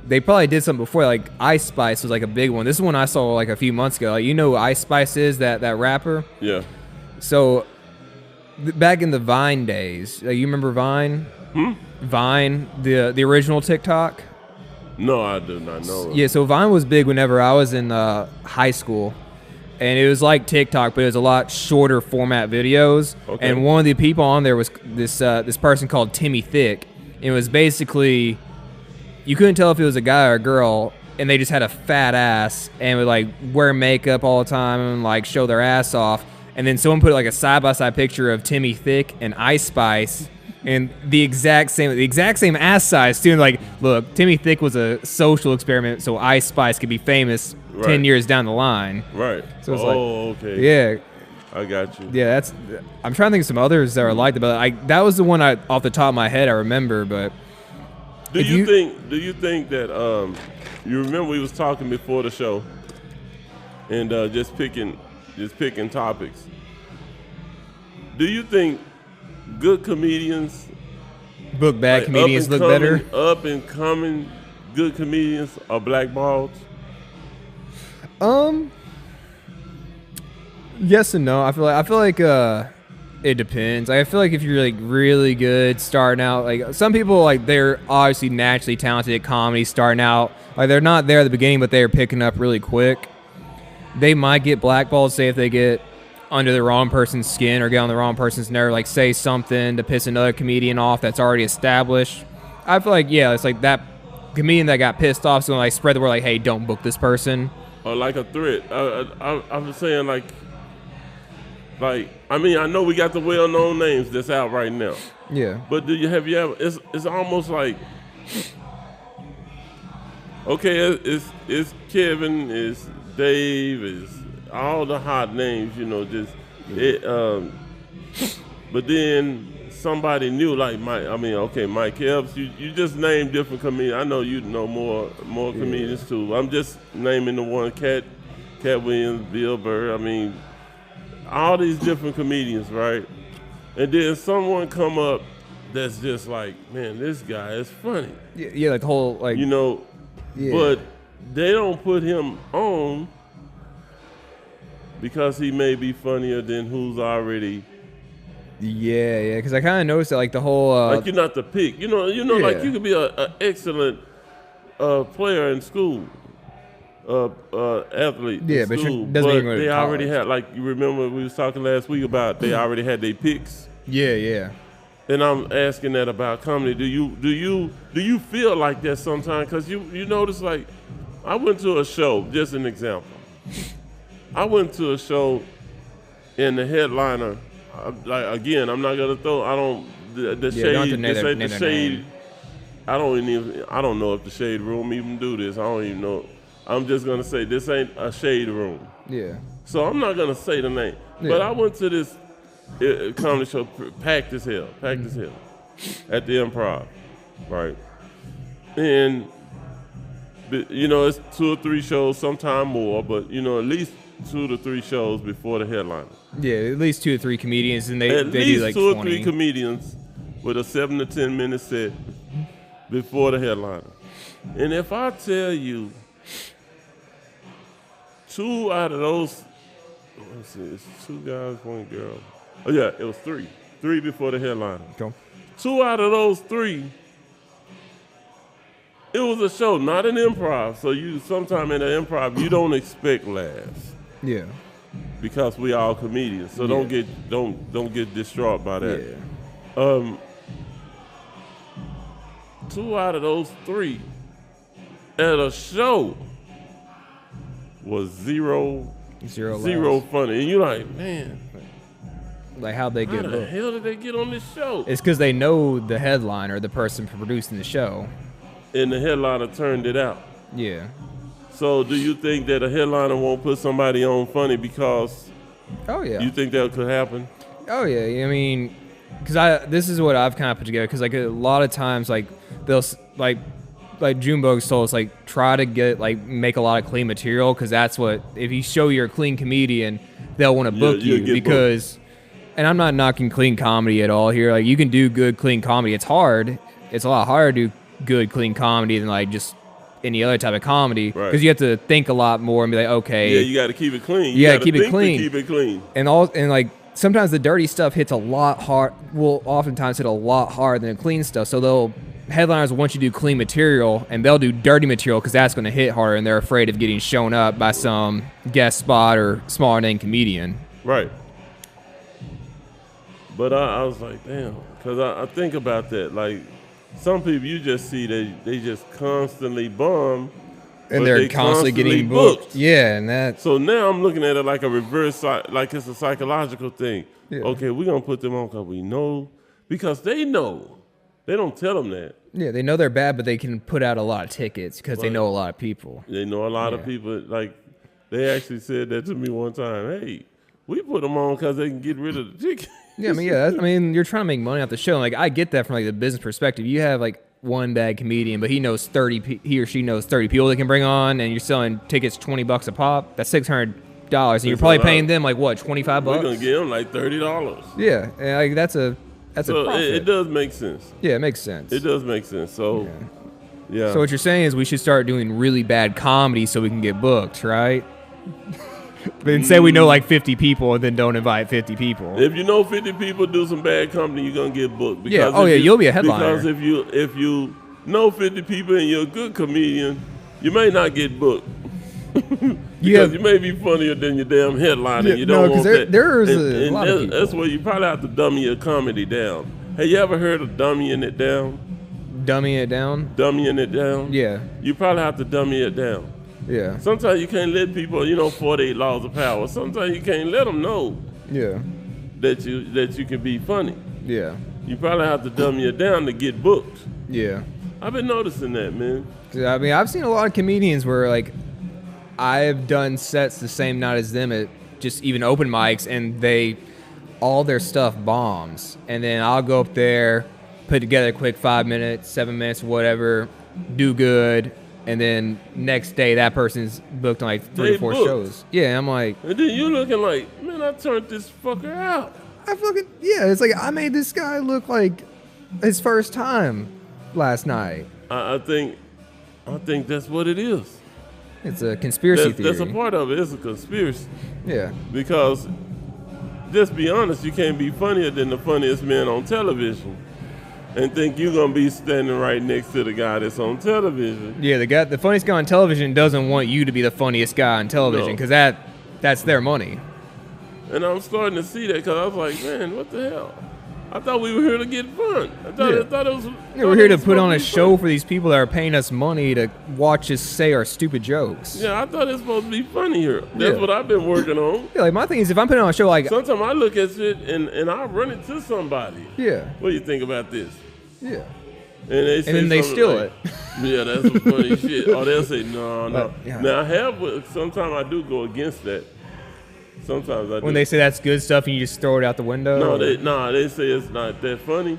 A: they probably did something before. Like Ice Spice was like a big one. This is one I saw like a few months ago. Like, you know who Ice Spice is, that rapper.
B: Yeah.
A: So back in the Vine days, you remember Vine? Vine, the original TikTok.
B: No, I do not know.
A: Yeah, so Vine was big whenever I was in high school, and it was like TikTok, but it was a lot shorter format videos.
B: Okay.
A: And one of the people on there was this person called Timmy Thick. It was basically, you couldn't tell if it was a guy or a girl, and they just had a fat ass and would like wear makeup all the time and like show their ass off. And then someone put like a side-by-side picture of Timmy Thick and Ice Spice, and the exact same ass size too. And like, look, Timmy Thick was a social experiment, so Ice Spice could be famous 10 years down the line.
B: Right.
A: So it's
B: okay.
A: Yeah,
B: I got you.
A: yeah. That's. I'm trying to think of some others that are like that, but that was the one off the top of my head I remember. But
B: Do you think that you remember we was talking before the show and just picking topics? Do you think good comedians,
A: book bad
B: like
A: comedians look better?
B: Up and coming good comedians are blackballed?
A: Yes and no. I feel like it depends. I feel like if you're like really good starting out, like some people, like they're obviously naturally talented at comedy starting out, like they're not there at the beginning, but they're picking up really quick. They might get blackballed, say if they get under the wrong person's skin or get on the wrong person's nerve, like say something to piss another comedian off that's already established. I feel like, yeah, it's like that comedian that got pissed off, so like spread the word, like, hey, don't book this person.
B: Or like a threat. I was saying like I mean, I know we got the well-known names that's out right now.
A: Yeah.
B: But have you ever? It's almost like, okay, it's Kevin, it's Dave, it's all the hot names, you know. Just it. But then somebody new like Mike. I mean, okay, Mike Epps. You just name different comedians. I know you know more comedians too. I'm just naming the one. Cat Williams, Bill Burr. I mean, all these different comedians, right? And then someone come up that's just like, man, this guy is funny.
A: Yeah, like the whole, like,
B: You know,
A: yeah.
B: but they don't put him on because he may be funnier than who's already.
A: Yeah, because I kind of noticed that, like the whole
B: Like you're not the pick. Like you could be an excellent player in school, athlete.
A: Yeah,
B: in
A: but
B: school,
A: doesn't even go to
B: they already
A: college.
B: had, like, you remember we was talking last week about they already had their picks.
A: Yeah.
B: And I'm asking that about comedy. Do you feel like that sometimes? Because you notice, like, I went to a show. Just an example. I went to a show, and the headliner. Like, again, I'm not gonna throw. I don't. The shade.
A: Don't have to name
B: This
A: their-
B: ain't the
A: name their
B: shade.
A: name.
B: I don't know if the shade room even do this. I don't even know. I'm just gonna say this ain't a shade room.
A: Yeah.
B: So I'm not gonna say the name.
A: Yeah.
B: But I went to this comedy show, packed as hell, at the Improv, right? And it's 2 or 3 shows, sometime more, but at least 2 to 3 shows before the headliner.
A: Yeah, at least 2 or 3 comedians, and they
B: At least
A: do like
B: 2
A: 20.
B: or 3 comedians with a 7 to 10 minute set before the headliner. And if I tell you 2 out of those, let's see, it's 2 guys, 1 girl. Oh yeah, it was 3. 3 before the headliner.
A: Go.
B: 2 out of those 3, it was a show, not an improv. So sometime in an improv, you don't expect laughs
A: Yeah.
B: because we all comedians. So don't get distraught by that.
A: Yeah.
B: 2 out of those 3 at a show was zero
A: Laughs.
B: funny. And you're like, man,
A: Like how'd they
B: how
A: get
B: the
A: booked?
B: hell did they get on this show?
A: It's because they know the headliner, the person producing the show.
B: And the headliner turned it out.
A: Yeah.
B: So do you think that a headliner won't put somebody on funny because
A: Oh yeah.
B: you think that could happen?
A: Oh yeah. I mean, because this is what I've kind of put together. Because like a lot of times, like they'll like Junebug's told us, like try to make a lot of clean material, because that's what, if you show you're a clean comedian, they'll want to book you because. Booked. And I'm not knocking clean comedy at all here. Like you can do good clean comedy. It's hard. It's a lot harder to do good clean comedy than like just any other type of comedy, because
B: right.
A: you have to think a lot more and be like, okay,
B: yeah, you got to keep it clean.
A: You got to keep it clean.
B: Keep it clean.
A: And like sometimes the dirty stuff hits a lot hard. Will oftentimes hit a lot harder than the clean stuff. So headliners want you to do clean material, and they'll do dirty material because that's going to hit harder, and they're afraid of getting shown up by some guest spot or smaller name comedian.
B: Right. But I was like, damn, because I think about that. Like, some people you just see they just constantly bum,
A: and they're constantly getting booked. Yeah, and that.
B: So now I'm looking at it like a reverse, like it's a psychological thing. Yeah. Okay, we're gonna put them on because we know, because they know. They don't tell them that.
A: Yeah, they know they're bad, but they can put out a lot of tickets because they know a lot of people.
B: They know a lot of people. Like, they actually said that to me one time. Hey, we put them on because they can get rid of the tickets.
A: Yeah, I mean, you're trying to make money off the show. Like, I get that from like the business perspective. You have like one bad comedian, but he or she knows 30 people they can bring on, and you're selling tickets $20 a pop. That's $600, and you're probably paying them like what, $25?
B: We're gonna give them like $30.
A: Yeah, and like that's a profit.
B: It does make sense.
A: Yeah, it makes sense.
B: It does make sense. So, yeah.
A: So what you're saying is we should start doing really bad comedy so we can get booked, right? Then say we know like 50 people and then don't invite 50 people.
B: If you know 50 people do some bad comedy, you're gonna get booked.
A: Because you'll be a headliner.
B: Because if you know 50 people and you're a good comedian, you may not get booked. Because you may be funnier than your damn headliner. You don't want that.
A: There's a lot of people.
B: That's where you probably have to dummy your comedy down. Have you ever heard of dummying it down?
A: Dummying it down?
B: Dummying it down?
A: Yeah.
B: You probably have to dummy it down.
A: Yeah.
B: Sometimes you can't let people, 48 laws of power. Sometimes you can't let them know.
A: Yeah.
B: That you can be funny.
A: Yeah.
B: You probably have to dummy it down to get booked.
A: Yeah.
B: I've been noticing that, man.
A: I mean, I've seen a lot of comedians where like I've done sets the same night as them at just even open mics, and all their stuff bombs, and then I'll go up there, put together a quick 5 minutes, 7 minutes, whatever, do good. And then next day, that person's booked on like 3 or 4 shows. Yeah, I'm like...
B: And then you looking like, man, I turned this fucker out.
A: It's like I made this guy look like his first time last night.
B: I think that's what it is.
A: It's a conspiracy theory.
B: That's a part of it. It's a conspiracy.
A: Yeah.
B: Because, just be honest, you can't be funnier than the funniest man on television and think you're going to be standing right next to the guy that's on television.
A: Yeah, the funniest guy on television doesn't want you to be the funniest guy on television because that's their money.
B: And I'm starting to see that because I was like, man, what the hell? I thought we were here to get fun. I thought it was.
A: Yeah, we're here to put on a show for these people that are paying us money to watch us say our stupid jokes.
B: Yeah, I thought it's supposed to be funny here. That's what I've been working on.
A: Yeah, like my thing is, if I'm putting on a show, like
B: sometimes I look at shit and I run it to somebody.
A: Yeah.
B: What do you think about this?
A: Yeah.
B: And they say
A: then they steal
B: like,
A: it.
B: Yeah, that's some funny shit. Or they'll say no.
A: Yeah.
B: Now I have. Sometimes I do go against that. Sometimes I do.
A: When they say that's good stuff and you just throw it out the window?
B: They say it's not that funny.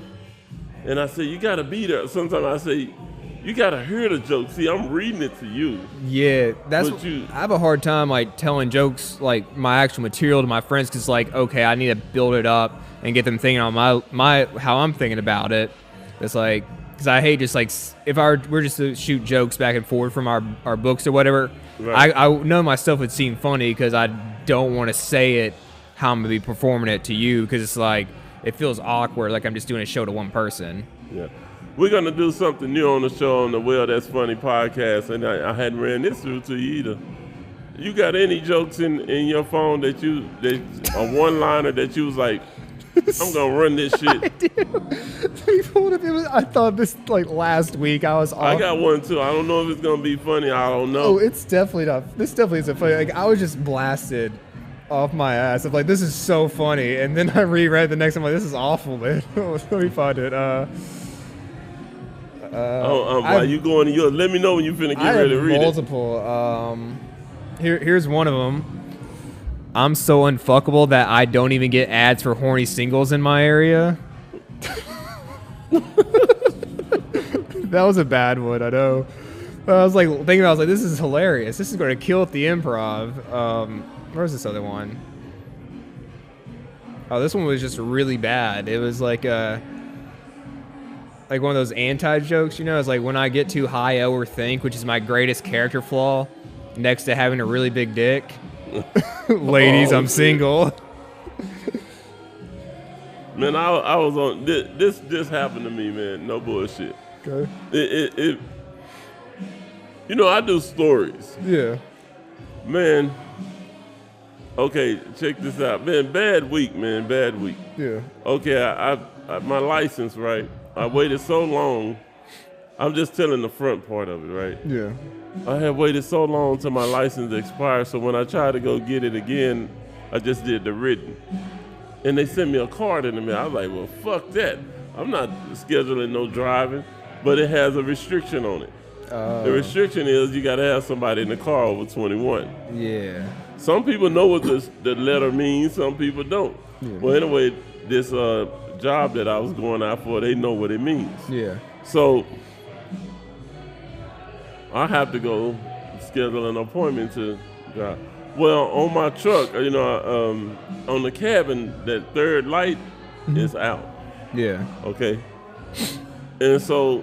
B: And I say, you got to be there. Sometimes I say, you got to hear the joke. See, I'm reading it to you.
A: Yeah, I have a hard time, like, telling jokes, like, my actual material to my friends because, like, okay, I need to build it up and get them thinking on my how I'm thinking about it. It's like, because I hate just, like, if we're just to shoot jokes back and forth from our books or whatever, right. I know my stuff would seem funny because I don't want to say it how I'm going to be performing it to you because it's like, it feels awkward, like I'm just doing a show to one person.
B: Yeah. We're going to do something new on the show on the Well That's Funny podcast, and I hadn't ran this through to you either. You got any jokes in your phone that a one-liner that you was like, I'm going to run this shit?
A: I thought this, like, last week I was off.
B: I got one, too. I don't know if it's going to be funny. I don't know.
A: Oh, it's definitely not. This definitely isn't funny. Like, I was just blasted off my ass of, like, this is so funny. And then I reread the next time, like, this is awful, man. Let me find it.
B: While you going to yours, let me know when you finna get ready to read
A: multiple. Here's one of them. I'm so unfuckable that I don't even get ads for horny singles in my area. That was a bad one, I know. But I was like thinking, I was like, this is hilarious. This is going to kill at the improv. Where's this other one? Oh, this one was just really bad. It was like one of those anti-jokes, you know? It's like when I get too high, I overthink, which is my greatest character flaw next to having a really big dick. Ladies, I'm single.
B: Man, I was on this happened to me, man. No bullshit.
A: Okay.
B: It you know, I do stories.
A: Yeah.
B: Man. Okay, check this out. Man, bad week.
A: Yeah.
B: Okay, I my license, right? I waited so long. I'm just telling the front part of it, right?
A: Yeah.
B: I had waited so long till my license expired, so when I tried to go get it again, I just did the written. And they sent me a card in the mail. I was like, well, fuck that. I'm not scheduling no driving, but it has a restriction on it. The restriction is you got to have somebody in the car over 21.
A: Yeah.
B: Some people know what the letter means, some people don't. Yeah. Well, anyway, this job that I was going out for, they know what it means.
A: Yeah.
B: So I have to go schedule an appointment to drive. Well, on my truck, you know, on the cabin, that third light is out.
A: Yeah.
B: Okay. And so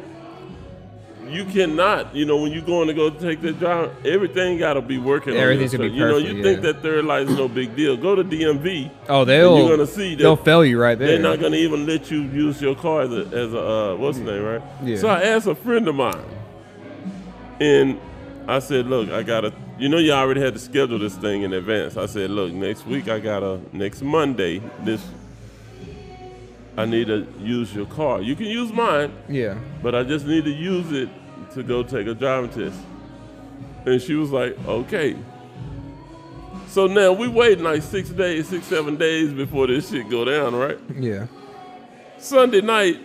B: you cannot, you know, when you're going to go take the drive, everything got to be working.
A: Everything's
B: on
A: gonna be
B: perfect.
A: perfect.
B: You know, you think that third light is no big deal. Go to DMV.
A: Oh,
B: you're gonna see that
A: they'll fail you right there.
B: They're not gonna even let you use your car as a what's the name, right? Yeah. So I asked a friend of mine, and I said, look, I gotta, you know, you already had to schedule this thing in advance. I said, look, next week next Monday, I need to use your car. You can use mine. Yeah. But I just need to use it to go take a driving test. And she was like, okay. So now we waiting like 6, 7 days before this shit go down, right?
A: Yeah.
B: Sunday night,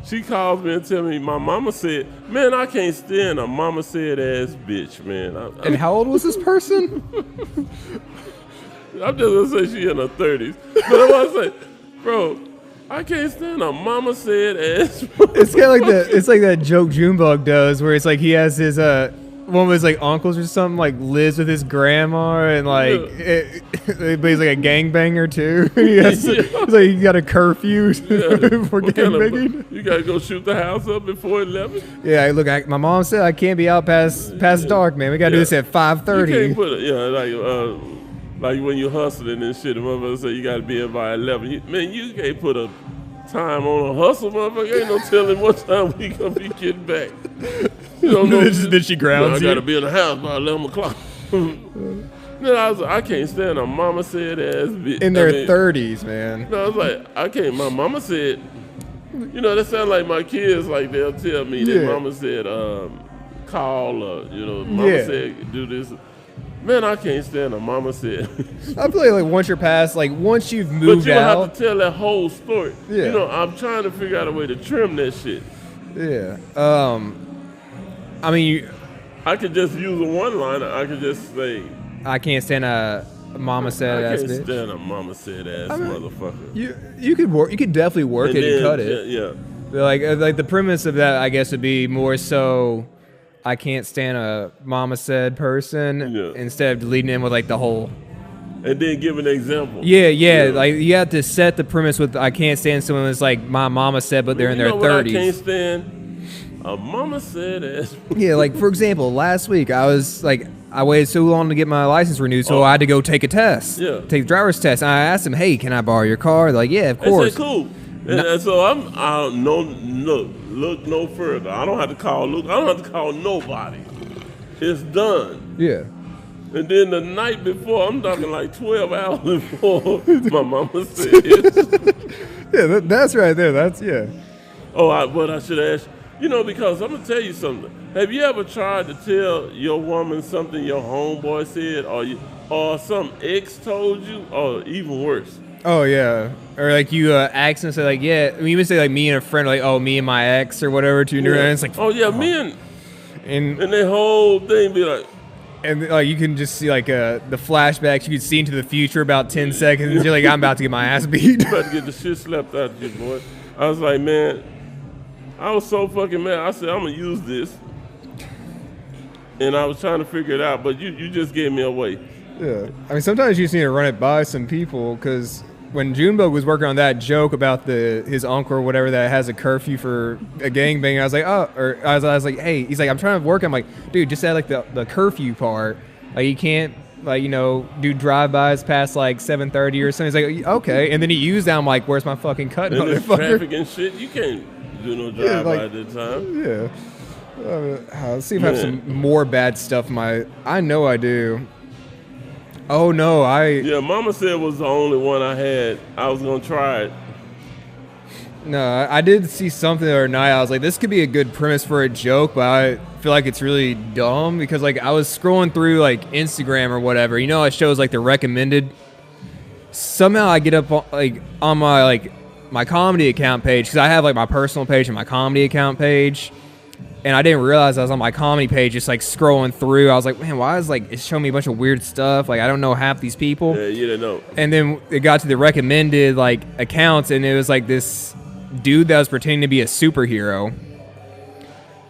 B: she calls me and tell me my mama said, man, I can't stand a mama said ass bitch, man.
A: And how old was this person?
B: I'm just gonna say she in her 30s. But I want to say, bro, I can't stand a mama said ass.
A: It's kind of like it's like that joke Junebug does, where it's like he has his one of his like uncles or something like lives with his grandma and like but he's like a gangbanger too. He's like he got a curfew for gangbanging.
B: You gotta go shoot the house up before 11.
A: Yeah, look, my mom said I can't be out past dark, man. We gotta do this at 5:30.
B: You can't put it, like when you're hustling and shit. The motherfucker say you gotta be in by 11. Man, you can't put a time on a hustle, motherfucker. Ain't no telling what time we gonna be getting back. You don't know.
A: Then she grounds
B: I
A: you.
B: gotta be in the house by 11 o'clock. Then I was like, I can't stand a mama said ass bitch.
A: In their 30s, man.
B: No, I was like, I can't. My mama said, you know, that sound like my kids. Like they'll tell me that mama said, call or mama said do this. Man, I can't stand a mama said.
A: I feel like once you're past, like once you've moved
B: but you
A: out,
B: have to tell that whole story.
A: Yeah.
B: You know, I'm trying to figure out a way to trim that shit.
A: Yeah. I mean,
B: I could just use a one-liner. I could just say,
A: I can't stand a mama said ass bitch.
B: I can't stand a mama said ass motherfucker.
A: You could definitely work it and cut it.
B: Yeah.
A: Like the premise of that, I guess, would be more so. I can't stand a mama said person instead of deleting in with like the whole.
B: And then give an example.
A: Yeah. Like you have to set the premise with I can't stand someone that's like my mama said, but they're in their 30s.
B: I can't stand a mama said ass.
A: Yeah, like for example, last week I waited so long to get my license renewed, so I had to go take a test.
B: Yeah.
A: Take the driver's test. And I asked them, hey, can I borrow your car? They're like, yeah, of course.
B: They said, cool. And so I look no further. I don't have to call Luke. I don't have to call nobody. It's done.
A: Yeah.
B: And then the night before, I'm talking like 12 hours before, my mama said
A: yeah, that's right there. That's, yeah.
B: Oh, but I should ask, because I'm going to tell you something. Have you ever tried to tell your woman something your homeboy said or some ex told you, or even worse?
A: Oh, yeah. Or like you ask and say like, yeah, I mean, you would say like me and a friend, like, oh, me and my ex or whatever to your and it's like,
B: oh, yeah, me and the whole thing be like,
A: and like you can just see like the flashbacks you could see into the future about 10 seconds. And you're like, I'm about to get my ass beat.
B: About to get the shit slapped out of you, boy. I was like, man, I was so fucking mad. I said, I'm gonna use this, and I was trying to figure it out, but you just gave me away.
A: Yeah, I mean, sometimes you just need to run it by some people because when Junebug was working on that joke about his uncle or whatever that has a curfew for a gangbang, I was like, I was like, hey, he's like, I'm trying to work. I'm like, dude, just add like the curfew part. Like you can't like do drive-bys past like 7:30 or something. He's like, okay, and then he used that. I'm like, where's my fucking cut?
B: And there's traffic and shit. You can't do no drive-by at that time.
A: Yeah. Let's see if I have some more bad stuff. I know I do. Oh no,
B: Yeah, Mama said was the only one I had. I was gonna try it.
A: No, I did see something the other night. I was like, this could be a good premise for a joke, but I feel like it's really dumb because like I was scrolling through like Instagram or whatever. It shows like the recommended. Somehow I get up on my comedy account page because I have like my personal page and my comedy account page. And I didn't realize I was on my comedy page just like scrolling through. I was like, man, why is it's showing me a bunch of weird stuff? Like I don't know half these people.
B: Yeah, you didn't know.
A: And then it got to the recommended like accounts and it was like this dude that was pretending to be a superhero.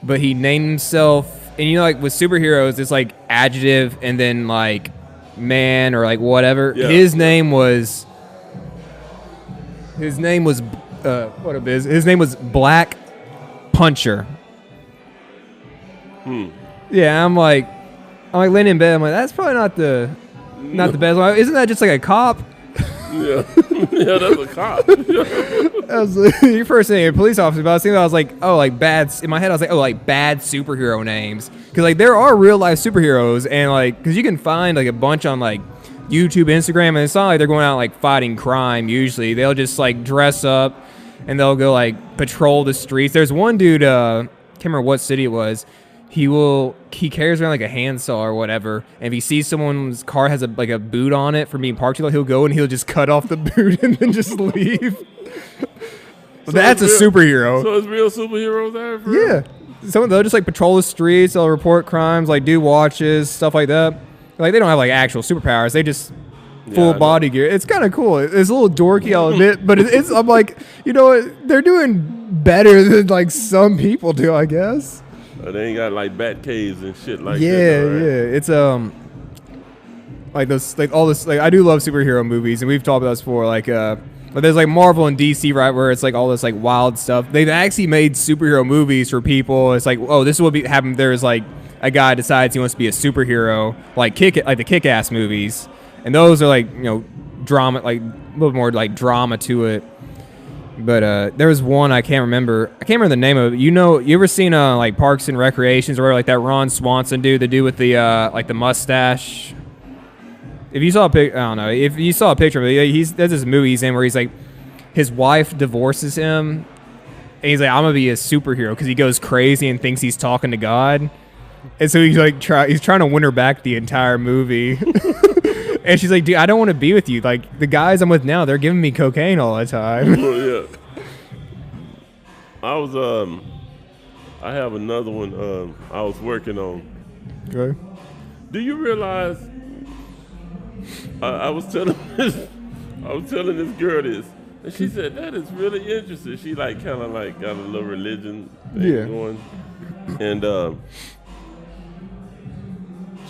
A: But he named himself, and like with superheroes, it's like adjective and then like man or like whatever.
B: Yeah.
A: His name was His name was Black Puncher. Yeah, I'm like laying in bed. I'm like, that's probably not the best one. Isn't that just like a cop?
B: Yeah, yeah, that's a cop.
A: That was your first thing, a police officer. But I was like, oh, like bad. In my head, I was like, oh, like bad superhero names, because like there are real life superheroes, and like because you can find like a bunch on like YouTube, Instagram, and it's not like they're going out like fighting crime. Usually, they'll just like dress up and they'll go like patrol the streets. There's one dude, can't remember what city it was. He carries around like a handsaw or whatever, and if he sees someone's car has a boot on it for being parked too long, he'll go and he'll just cut off the boot and then just leave. So that's a superhero.
B: So it's real superheroes there? For real?
A: Yeah. They'll just like patrol the streets, they'll report crimes, like do watches, stuff like that. Like they don't have like actual superpowers, they just full body gear. It's kind of cool. It's a little dorky, I'll admit, but it's I'm like, you know what? They're doing better than like some people do, I guess.
B: They ain't got like bat caves and shit like
A: yeah,
B: that. Right?
A: yeah. It's like those, like all this, like I do love superhero movies, and we've talked about this before. Like but there's like Marvel and DC, right, where it's like all this like wild stuff. They've actually made superhero movies for people. It's like, oh, this is what happen. There's like a guy decides he wants to be a superhero, like the Kick-Ass movies, and those are like, you know, drama, like a little more like drama to it. But there was one I can't remember. I can't remember the name of it. You know, you ever seen like Parks and Recreations, or like that Ron Swanson dude, the dude with the like the mustache? If you saw a pic, I don't know. If you saw a picture of it, there's this movie he's in where he's like, his wife divorces him, and he's like, I'm gonna be a superhero because he goes crazy and thinks he's talking to God, and so he's like he's trying to win her back the entire movie. And she's like, dude, I don't want to be with you. Like, the guys I'm with now, they're giving me cocaine all the time.
B: Yeah. I have another one I was working on.
A: Okay.
B: Do you realize I was telling this girl this, and she said that is really interesting. She like kind of like got a little religion thing going, and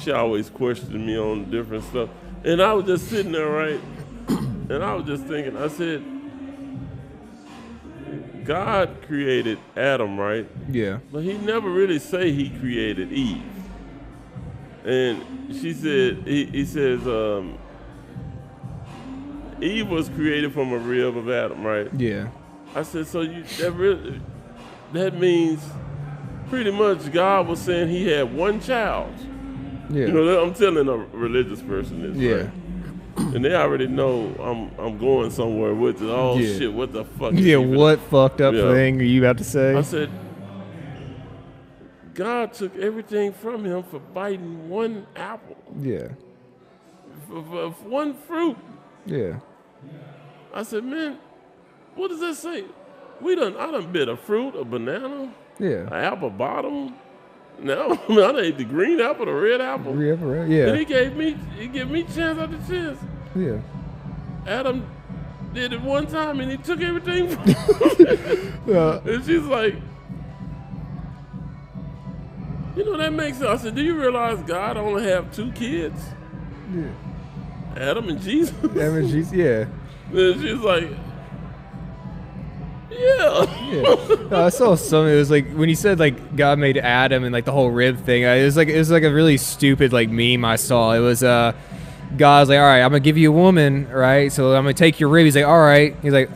B: she always questioned me on different stuff. And I was just sitting there, right? And I was just thinking, I said, God created Adam, right?
A: Yeah.
B: But he never really say he created Eve. And she said, he says, Eve was created from a rib of Adam, right?
A: Yeah.
B: I said, so that means pretty much God was saying he had one child.
A: Yeah.
B: You know, I'm telling a religious person this,
A: yeah.
B: right? And they already know I'm going somewhere with it. Oh, shit, what the fuck?
A: Yeah, what fucked up thing are you about to say?
B: I said, God took everything from him for biting one apple.
A: Yeah.
B: For one fruit. Yeah. I said, man, what does that say? I done bit a fruit, a banana, an apple bottom. No, I done ate the green apple, the red apple.
A: Yeah.
B: And he gave me chance after chance.
A: Yeah.
B: Adam did it one time and he took everything from me. And she's like, you know, that makes sense. I said, do you realize God only have 2 kids?
A: Yeah.
B: Adam and Jesus.
A: Adam and Jesus, yeah.
B: And she's like, yeah.
A: I saw something. It was like when he said like God made Adam and like the whole rib thing. It was like a really stupid like meme I saw. It was God's like, all right, I'm gonna give you a woman, right? So I'm gonna take your rib. He's like, all right. He's like,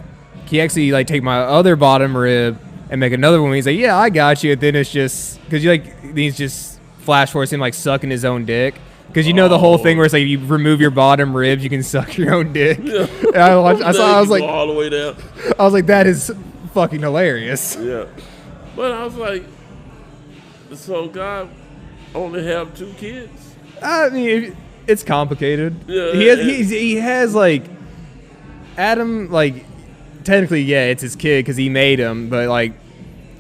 A: can you actually like take my other bottom rib and make another one? He's like, yeah, I got you. And then it's just because you like these just flash forwards him like sucking his own dick. Because you know the whole thing where it's like you remove your bottom ribs, you can suck your own dick. Yeah. And I was like,
B: all the way down.
A: I was like, that is fucking hilarious.
B: Yeah, but I was like, so God only have 2 kids?
A: I mean, it's complicated.
B: Yeah,
A: he has like Adam, like technically, yeah, it's his kid because he made him, but like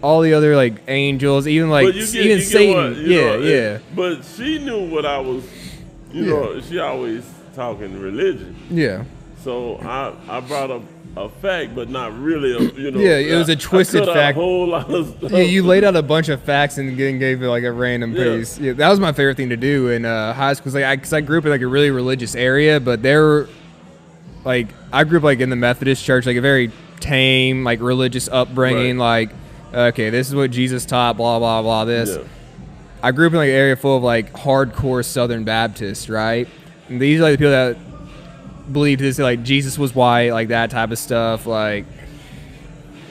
A: all the other like angels, even like even Satan, yeah.
B: But she knew what I was. You know, she always talking religion.
A: Yeah.
B: So I brought up a fact, but not really.
A: Yeah, it was a twisted fact.
B: A whole lot of stuff.
A: Yeah, you laid out a bunch of facts and then gave it like a random piece. Yeah, that was my favorite thing to do in high school. Because I grew up in like a really religious area, but they're like I grew up like in the Methodist church, like a very tame like religious upbringing. Right. Like, okay, this is what Jesus taught. Blah blah blah. This. Yeah. I grew up in like an area full of like hardcore Southern Baptists, right? And these are like the people that believe this, like Jesus was white, like that type of stuff. Like,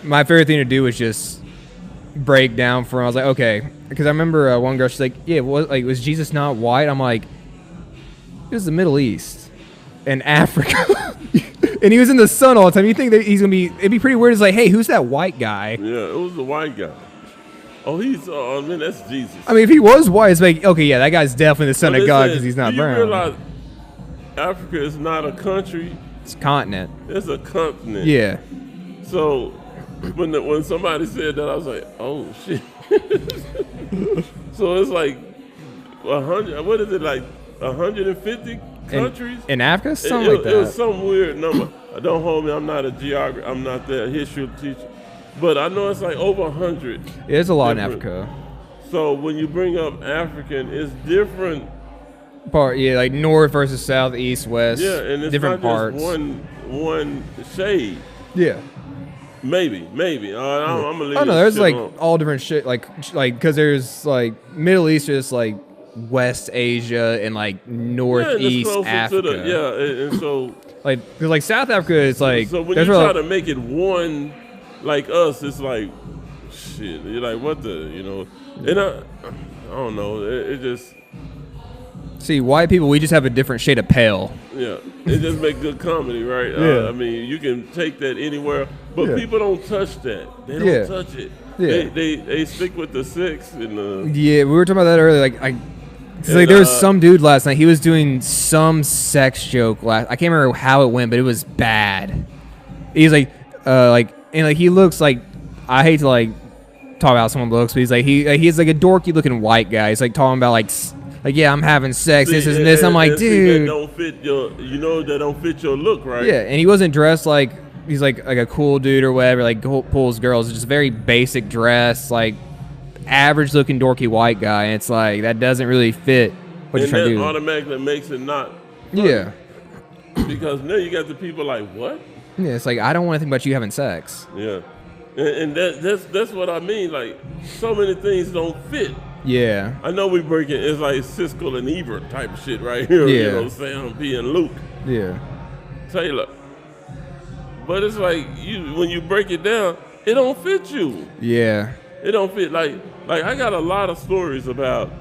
A: my favorite thing to do was just break down for him. I was like, okay, because I remember one girl, she's like, yeah, was Jesus not white? I'm like, it was the Middle East and Africa. And he was in the sun all the time. You think that he's gonna be? It'd be pretty weird. It's like, hey, who's that white guy?
B: Yeah, it was the white guy. Oh, I mean, that's Jesus.
A: I mean, if he was white, it's like, okay, yeah, that guy's definitely the son of God because he's not brown.
B: You realize Africa is not a country?
A: It's a continent.
B: It's a continent.
A: Yeah.
B: So when somebody said that, I was like, oh shit. So it's like 100. What is it, like 150 countries
A: in Africa? Something like that.
B: It was some weird number. Don't hold me. I'm not a geographer. I'm not the history teacher. But I know it's like over 100.
A: There's a lot in Africa.
B: So when you bring up African, it's different.
A: Yeah, like north versus south, east, west.
B: Yeah, and it's
A: different
B: not
A: parts.
B: just one shade.
A: Yeah.
B: Maybe. I'm gonna leave.
A: Oh no, there's like
B: alone.
A: all different shit, like because there's like Middle East, just like West Asia and like Northeast
B: closer
A: Africa.
B: to and so
A: like because like South Africa is like
B: so when
A: there's
B: you
A: real-
B: try to make it one like us, it's like shit. You're like what the and I don't know. It just
A: see white people, we just have a different shade of pale.
B: it just make good comedy, right?
A: Yeah.
B: I mean, you can take that anywhere, but
A: Yeah.
B: people don't touch that. They don't
A: Yeah.
B: touch it.
A: Yeah.
B: They stick with the sex and the.
A: Yeah, we were talking about that earlier. Like there was some dude last night. He was doing some sex joke I can't remember how it went, but it was bad. He's like he looks like, I hate to like talk about how someone looks, but he's like he's like a dorky looking white guy. He's like talking about like yeah, I'm having sex. This is this. I'm like, dude,
B: that don't fit that don't fit your look, right?
A: Yeah, and he wasn't dressed like he's like a cool dude or whatever. Like pulls girls, just very basic dress, like average looking dorky white guy. And it's like that doesn't really fit what you're trying to do.
B: And that automatically makes it not funny.
A: Yeah,
B: because now you got the people like what?
A: yeah. It's like I don't want to think about you having sex.
B: Yeah, and that's what I mean. Like so many things don't fit.
A: Yeah.
B: I know we break it. It's like Siskel and Ebert type of shit right here.
A: Yeah.
B: You know, Sam P and Luke
A: Yeah.
B: Taylor. But it's like when you break it down, it don't fit you.
A: Yeah.
B: It don't fit. Like I got a lot of stories about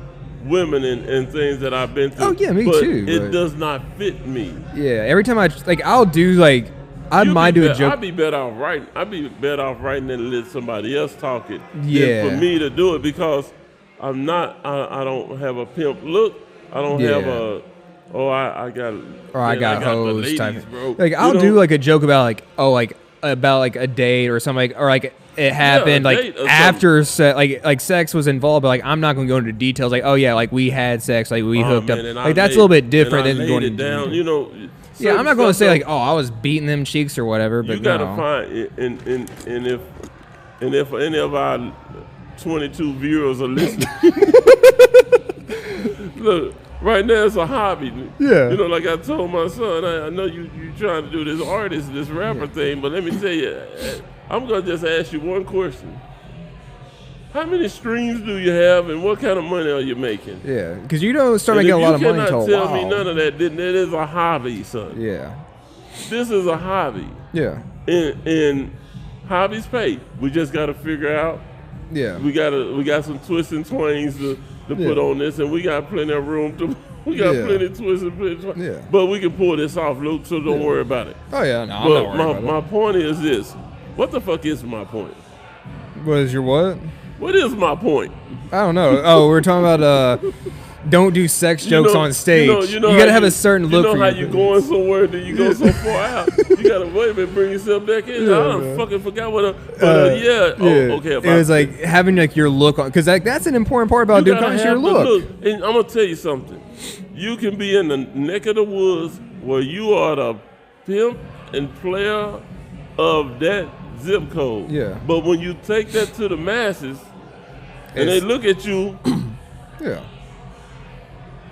B: women and things that I've been through.
A: Oh yeah, me
B: but
A: too.
B: It
A: but
B: does not fit me.
A: Yeah. Every time I'll do like I might do a joke.
B: I'd be better off writing than let somebody else talk it.
A: Yeah.
B: Than for me to do it because I'm not. I don't have a pimp look. I don't have a. Oh, I got.
A: Or I got
B: the
A: hoes
B: ladies,
A: type.
B: Bro.
A: Like I'll do like a joke about like about like a date or something, like, or like it happened like after like sex was involved, but like I'm not gonna go into details. Like, oh yeah, like we had sex, like we hooked up. Like that's a little bit different than going
B: it down. You know.
A: Yeah, I'm not gonna say like, oh, I was beating them cheeks or whatever. But
B: you gotta find and if any of our 22 viewers are listening, look. Right now it's a hobby.
A: Yeah.
B: You know, like I told my son, I know you trying to do this artist, this rapper thing, but let me tell you, I'm going to just ask you one question. How many streams do you have and what kind of money are you making?
A: Yeah, because you don't start making a lot of money until
B: you cannot tell me none of that, then it is a hobby, son.
A: Yeah.
B: This is a hobby.
A: Yeah.
B: And hobbies pay. We just got to figure out.
A: Yeah.
B: We got some twists and twangs to put on this, and we got plenty of room to. We got plenty of twists and plenty of twangs.
A: Yeah.
B: But we can pull this off, Luke. So don't worry about it.
A: Oh yeah, no, I'm
B: but
A: not worried about
B: my point is this: what the fuck is my point?
A: What is your what?
B: What is my point?
A: I don't know. Oh, we're talking about don't do sex jokes on stage. You gotta have a certain look.
B: You know how you going somewhere, then you go so far out. You gotta wait a minute, bring yourself back in.
A: Yeah,
B: I done fucking forgot what. Okay.
A: It was like having like your look on, because that's an important part about doing comedy. Your look.
B: And I'm gonna tell you something. You can be in the neck of the woods where you are the pimp and player of that zip code.
A: Yeah.
B: But when you take that to the masses, and they look at you,
A: yeah.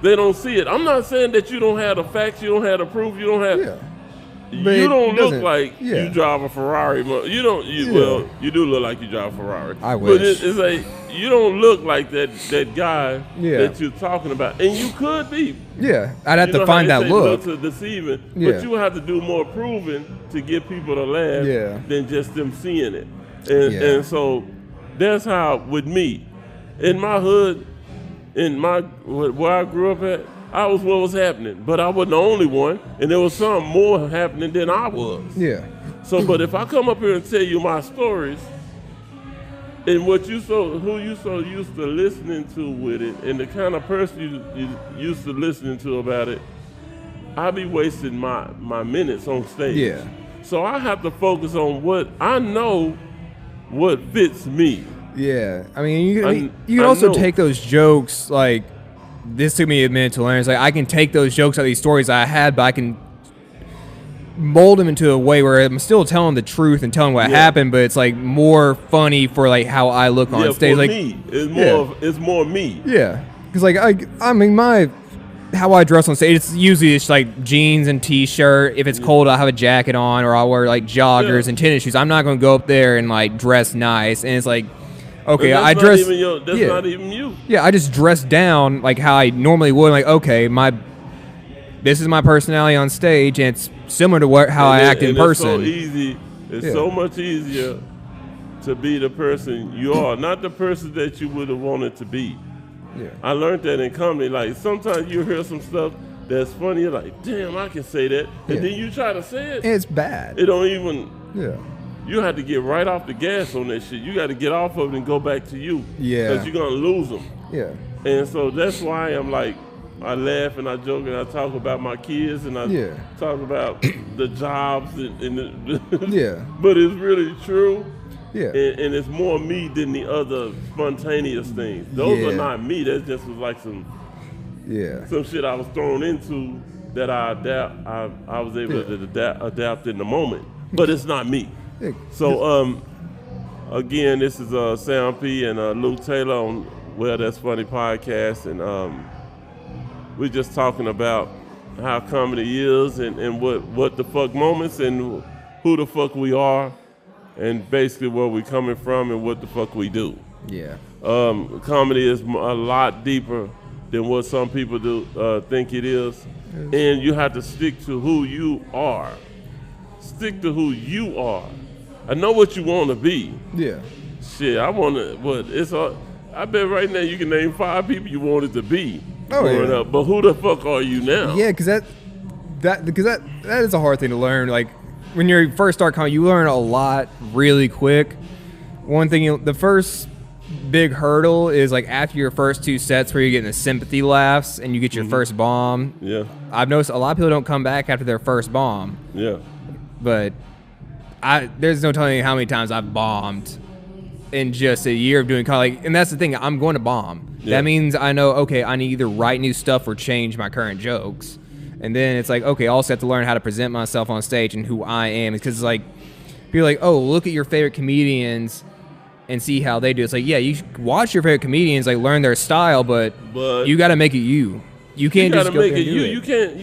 B: They don't see it. I'm not saying that you don't have the facts, you don't have the proof, you don't have.
A: Yeah.
B: You don't look like you drive a Ferrari. You don't. Well, you do look like you drive a Ferrari.
A: I wish.
B: But it's like you don't look like that guy that you're talking about, and you could be.
A: Yeah, I'd have to find that look.
B: Looks deceiving,
A: Yeah.
B: but you have to do more proving to get people to laugh than just them seeing it. And so that's how with me, in my hood, where I grew up at, I was what was happening, but I wasn't the only one, and there was some more happening than I was.
A: Yeah.
B: So, but if I come up here and tell you my stories, and who you so used to listening to with it, and the kind of person you used to listening to about it, I be wasting my minutes on stage.
A: Yeah.
B: So I have to focus on what I know, what fits me.
A: Yeah. I mean, you can also take those jokes like. This took me a minute to learn. It's like I can take those jokes out of these stories I had, but I can mold them into a way where I'm still telling the truth and telling what happened, but it's like more funny for like how I look on stage.
B: For
A: Like
B: me, it's more me.
A: Yeah, because like I mean how I dress on stage, it's usually just like jeans and t-shirt. If it's cold, I'll have a jacket on, or I'll wear like joggers and tennis shoes. I'm not going to go up there and like dress nice. And it's like, okay, I dress.
B: That's not even you.
A: Yeah, I just dress down like how I normally would. Like, okay, this is my personality on stage, and it's similar to how I act in person.
B: It's so easy. It's so much easier to be the person you are, not the person that you would have wanted to be. Yeah. I learned that in comedy. Like, sometimes you hear some stuff that's funny, you're like, damn, I can say that. And then you try to say it.
A: It's bad.
B: It don't even. Yeah. You have to get right off the gas on that shit. You got to get off of it and go back to you. Yeah. Because you're going to lose them. Yeah. And so that's why I'm like, I laugh and I joke and I talk about my kids and I talk about the jobs but it's really true. Yeah. And it's more me than the other spontaneous things. Those are not me. That just was like some shit I was thrown into that I was able to adapt in the moment. But it's not me. So again, this is Sam P and Luke Taylor on Well That's Funny podcast, and we're just talking about how comedy is and what the fuck moments and who the fuck we are. And basically where we're coming from and what the fuck we do. Yeah. Comedy is a lot deeper than what some people think it is. And you have to stick to who you are. Stick to who you are. I know what you want to be. Yeah. Shit, I want to, I bet right now you can name 5 people you wanted to be growing up. But who the fuck are you now?
A: Yeah, because that is a hard thing to learn. Like, when you first start comedy, you learn a lot really quick. One thing, the first big hurdle is like after your first 2 sets where you're getting the sympathy laughs and you get your first bomb. Yeah. I've noticed a lot of people don't come back after their first bomb. Yeah. But there's no telling you how many times I've bombed in just a year of doing comedy. And that's the thing, I'm going to bomb. Yeah. That means I know, okay, I need to either write new stuff or change my current jokes. And then it's like, okay, I also have to learn how to present myself on stage and who I am. Because it's like, people are like, oh, look at your favorite comedians and see how they do. It's like, yeah, you watch your favorite comedians, like learn their style, but you got to make it you. You can't just go make it you.
B: You can't.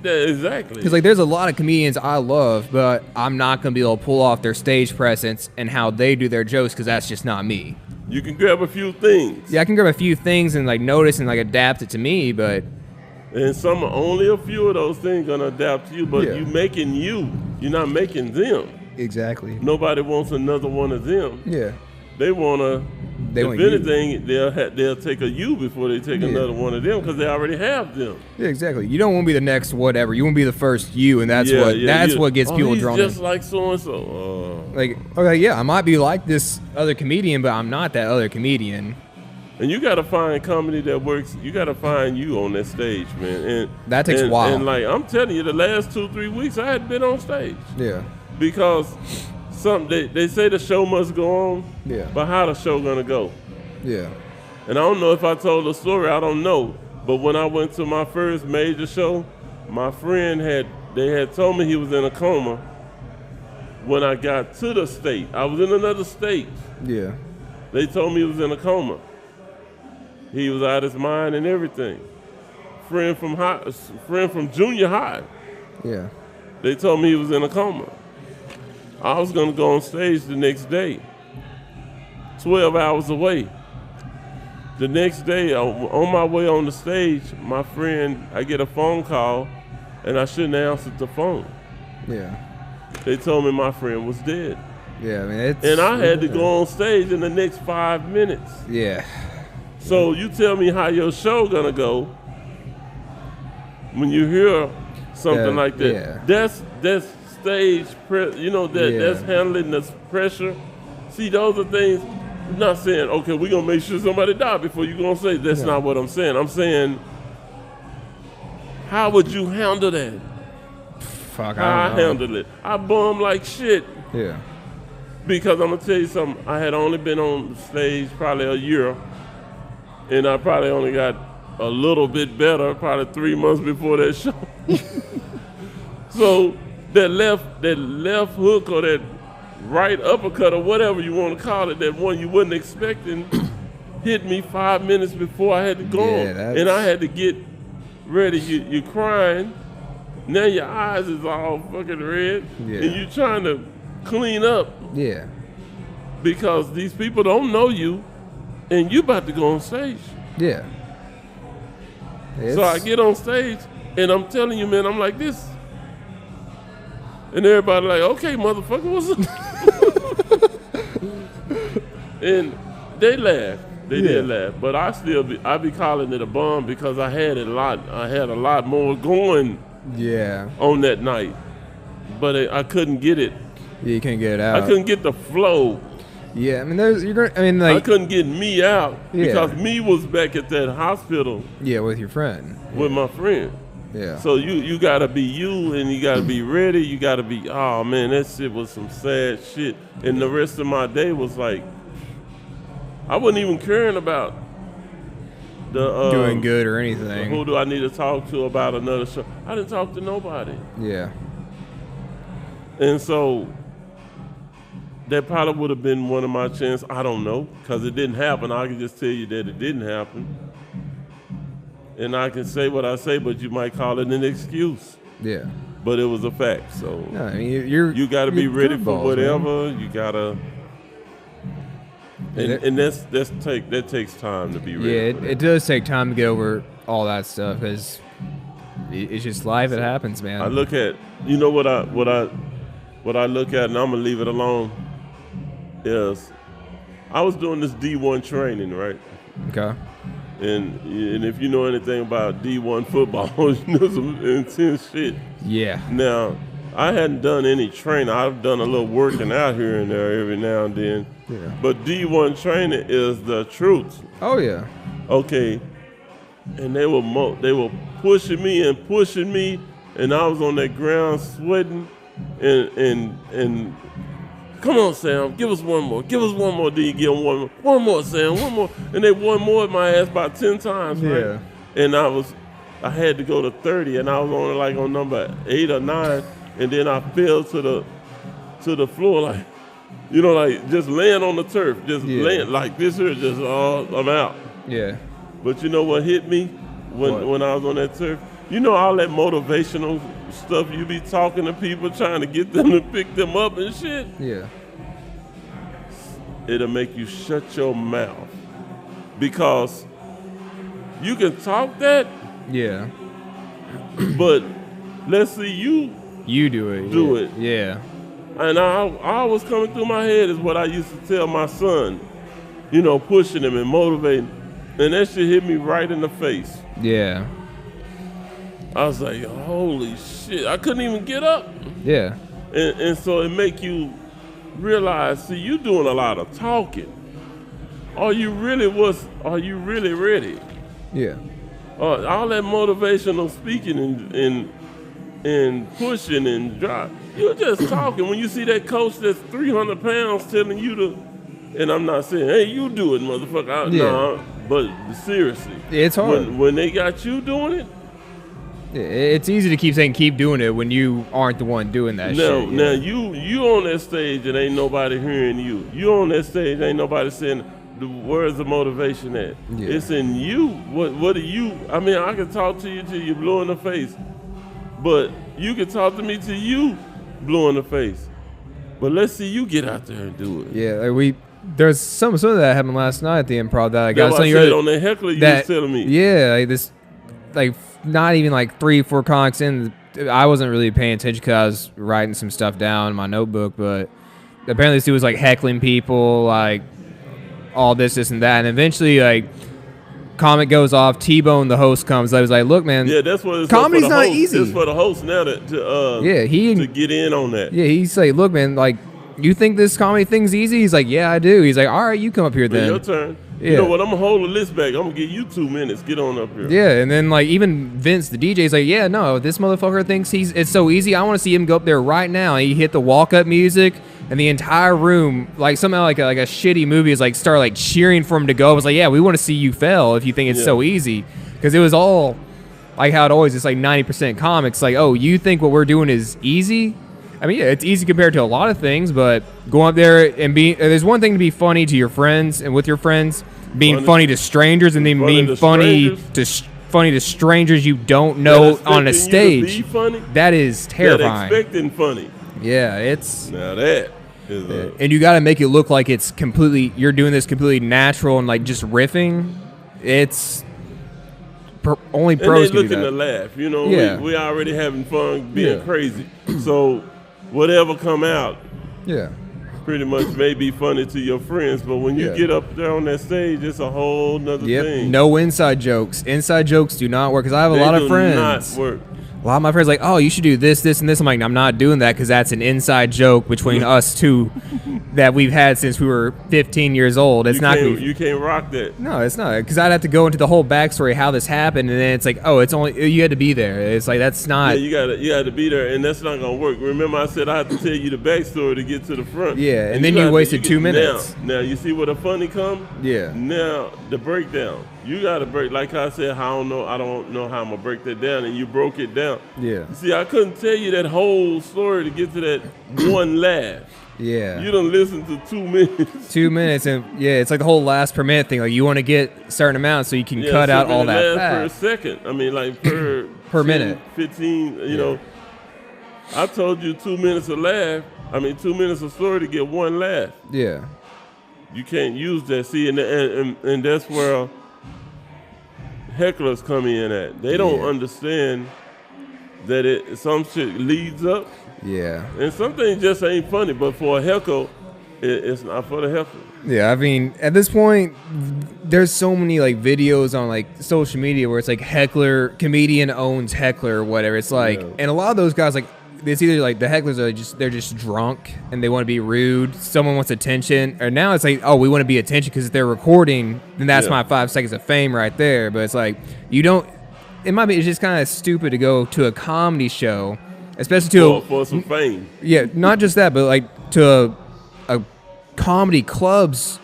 B: Exactly.
A: Because like, there's a lot of comedians I love, but I'm not going to be able to pull off their stage presence and how they do their jokes because that's just not me.
B: You can grab a few things.
A: Yeah, I can grab a few things and like notice and like adapt it to me, but.
B: And only a few of those things gonna adapt to you, but you making you. You're not making them.
A: Exactly.
B: Nobody wants another one of them. Yeah. They want anything, they'll take a you before they take another one of them because they already have them.
A: Yeah, exactly. You don't want to be the next whatever. You want to be the first you, and that's what gets people drawn in.
B: Just like so and so.
A: Like, okay, yeah, I might be like this other comedian, but I'm not that other comedian.
B: And you got to find comedy that works. You got to find you on that stage, man. And
A: that takes a while.
B: And like I'm telling you, the last 2-3 weeks I hadn't been on stage. Yeah. Because they say the show must go on. Yeah. But how the show gonna go? Yeah. And I don't know if I told the story. I don't know. But when I went to my first major show, my friend had told me he was in a coma. When I got to the state, I was in another state. Yeah. They told me he was in a coma. He was out of his mind and everything. Friend from junior high. Yeah. They told me he was in a coma. I was gonna go on stage the next day. 12 hours away. The next day, on my way on the stage, my friend, I get a phone call, and I shouldn't have answered the phone. Yeah. They told me my friend was dead.
A: Yeah, I mean,
B: and I had to go on stage in the next 5 minutes. Yeah. So you tell me how your show gonna go when you hear something like that. Yeah. That's stage that's handling the pressure. See, those are things. I'm not saying, okay, we're gonna make sure somebody die before you go on stage. That's not what I'm saying. I'm saying, how would you handle that?
A: Fuck, I don't know.
B: Handle it. I bum like shit. Yeah. Because I'm gonna tell you something. I had only been on stage probably a year. And I probably only got a little bit better, probably 3 months before that show. So that left hook or that right uppercut or whatever you want to call it, that one you wasn't expecting, hit me 5 minutes before I had to go on. And I had to get ready. You're crying. Now your eyes is all fucking red.
A: Yeah.
B: And you trying to clean up.
A: Yeah.
B: Because these people don't know you and you about to go on stage.
A: Yeah.
B: So I get on stage and I'm telling you, man, I'm like this. And everybody like, okay, motherfucker, what's up? And they laughed. They did laugh. But I be calling it a bum because I had a lot more going on that night. But I couldn't get it.
A: Yeah, you couldn't get it out.
B: I couldn't get the flow.
A: Yeah, I mean,
B: I couldn't get me out because me was back at that hospital.
A: Yeah, with your friend.
B: With my friend.
A: Yeah.
B: So you gotta be you and you gotta be ready. You gotta be, oh man, that shit was some sad shit. And the rest of my day was like, I wasn't even caring about the
A: doing good or anything.
B: Who do I need to talk to about another show? I didn't talk to nobody.
A: Yeah.
B: And so that probably would have been one of my chances. I don't know, because it didn't happen. I can just tell you that it didn't happen. And I can say what I say, but you might call it an excuse.
A: Yeah.
B: But it was a fact. So
A: no, I mean,
B: you got to be ready for whatever.
A: Man.
B: You got to. And that takes time to be ready.
A: Yeah, it does take time to get over all that stuff because it's just life. It happens, man.
B: I look at, you know what I look at, and I'm gonna leave it alone. Is I was doing this D1 training, right?
A: Okay.
B: And if you know anything about D1 football, you know some intense shit.
A: Yeah.
B: Now, I hadn't done any training. I've done a little working out here and there every now and then.
A: Yeah.
B: But D1 training is the truth.
A: Oh yeah.
B: Okay. And they were pushing me, and I was on that ground sweating, and come on, Sam, give us one more. Then you give them one more, Sam, one more. And they one more at my ass about 10 times, right?
A: Yeah.
B: And I had to go to 30, and I was on number 8 or 9, and then I fell to the floor, like, you know, like just laying on the turf, just laying like this here, just I'm out.
A: Yeah.
B: But you know what hit me when I was on that turf? You know all that motivational stuff you be talking to people, trying to get them to pick them up and shit?
A: Yeah.
B: It'll make you shut your mouth. Because you can talk that.
A: Yeah.
B: But let's see you
A: do it.
B: Do it.
A: Yeah.
B: And all was coming through my head is what I used to tell my son, you know, pushing him and motivating. And that shit hit me right in the face.
A: Yeah.
B: I was like, holy shit, I couldn't even get up.
A: Yeah.
B: And so it make you realize, see, you doing a lot of talking. Are you really ready?
A: Yeah.
B: All that motivational speaking and pushing and drive, you're just talking. When you see that coach that's 300 pounds telling you to, and I'm not saying, hey, you do it, motherfucker. No, but seriously.
A: It's hard.
B: When they got you doing it,
A: it's easy to keep saying keep doing it when you aren't the one doing that shit.
B: Now you on that stage and ain't nobody hearing you. You on that stage, ain't nobody saying, where's the motivation at? Yeah. It's in you. What are you? I mean, I can talk to you till you blue in the face, but you can talk to me till you blue in the face. But let's see you get out there and do it.
A: Yeah, like there's some of that happened last night at the Improv that I got
B: something on that heckler you was telling me.
A: Yeah, like this, like not even like 3-4 comics in. I wasn't really paying attention because I was writing some stuff down in my notebook, but apparently this dude was like heckling people, like all this and that, and eventually like comic goes off, T-Bone the host comes. I was like, look, man,
B: that's what it's
A: comedy's
B: for the
A: not
B: host.
A: easy.
B: It's for the host now to get in on that.
A: Yeah, he's like, look, man, like you think this comedy thing's easy? He's like, yeah, I do. He's like, all right, you come up here then.
B: Your turn.
A: Yeah.
B: You know what? I'm gonna hold the list back. I'm gonna give you 2 minutes. Get on up here.
A: Yeah, and then like even Vince, the DJ's like, yeah, no, this motherfucker thinks it's so easy. I want to see him go up there right now. And he hit the walk-up music, and the entire room, like somehow like a shitty movie, is like start like cheering for him to go. I was like, yeah, we want to see you fail if you think it's so easy, because it was all like how it always is like 90% comics. Like, oh, you think what we're doing is easy? I mean, yeah, it's easy compared to a lot of things, but going up there and there's one thing to be funny to your friends and with your friends, being funny to strangers, and then being funny to strangers you don't know on a stage. That is terrifying.
B: That expecting funny.
A: Yeah, it's
B: now that is
A: and you got to make it look like it's completely, you're doing this completely natural and like just riffing. It's only pros
B: and they
A: can do that.
B: looking to laugh. You know,
A: Yeah.
B: we already having fun being crazy. So whatever come out,
A: Yeah.
B: pretty much may be funny to your friends, but when you get up there on that stage, it's a whole nother thing.
A: No inside jokes. Inside jokes do not work, because I have a lot of friends.
B: Not work.
A: A lot of my friends are like, oh, you should do this, this, and this. I'm like, I'm not doing that because that's an inside joke between us two that we've had since we were 15 years old. It's not.
B: You can't rock that.
A: No, it's not, because I'd have to go into the whole backstory how this happened, and then it's like, oh, it's only you had to be there. It's like that's not.
B: Yeah, you got to be there, and that's not gonna work. Remember, I said I have to tell you the backstory to get to the front.
A: Yeah, and then you wasted 2 minutes.
B: Now you see where the funny come.
A: Yeah.
B: Now the breakdown. You got to break, like I said, I don't know how I'm gonna break that down, and you broke it down.
A: Yeah.
B: See, I couldn't tell you that whole story to get to that one laugh.
A: Yeah.
B: You done listen to 2 minutes.
A: 2 minutes, and it's like the whole last per minute thing. Like you want to get a certain amount so you can cut out all that fat.
B: Per second. I mean, like per
A: minute.
B: 15. You know, I told you 2 minutes of laugh. I mean, 2 minutes of story to get one laugh.
A: Yeah.
B: You can't use that. See, and that's where hecklers come in at. They don't understand that some shit leads up.
A: Yeah.
B: And some things just ain't funny, but for a heckle, it's not for the heckle.
A: Yeah, I mean, at this point, there's so many like videos on like social media where it's like comedian owns heckler or whatever. It's like, and a lot of those guys, like, it's either like the hecklers are they're just drunk and they want to be rude. Someone wants attention, or now it's like, oh, we want to be attention because if they're recording, then that's my 5 seconds of fame right there. But it's like it's just kind of stupid to go to a comedy show, especially
B: for some fame.
A: Yeah, not just that, but like to a comedy club's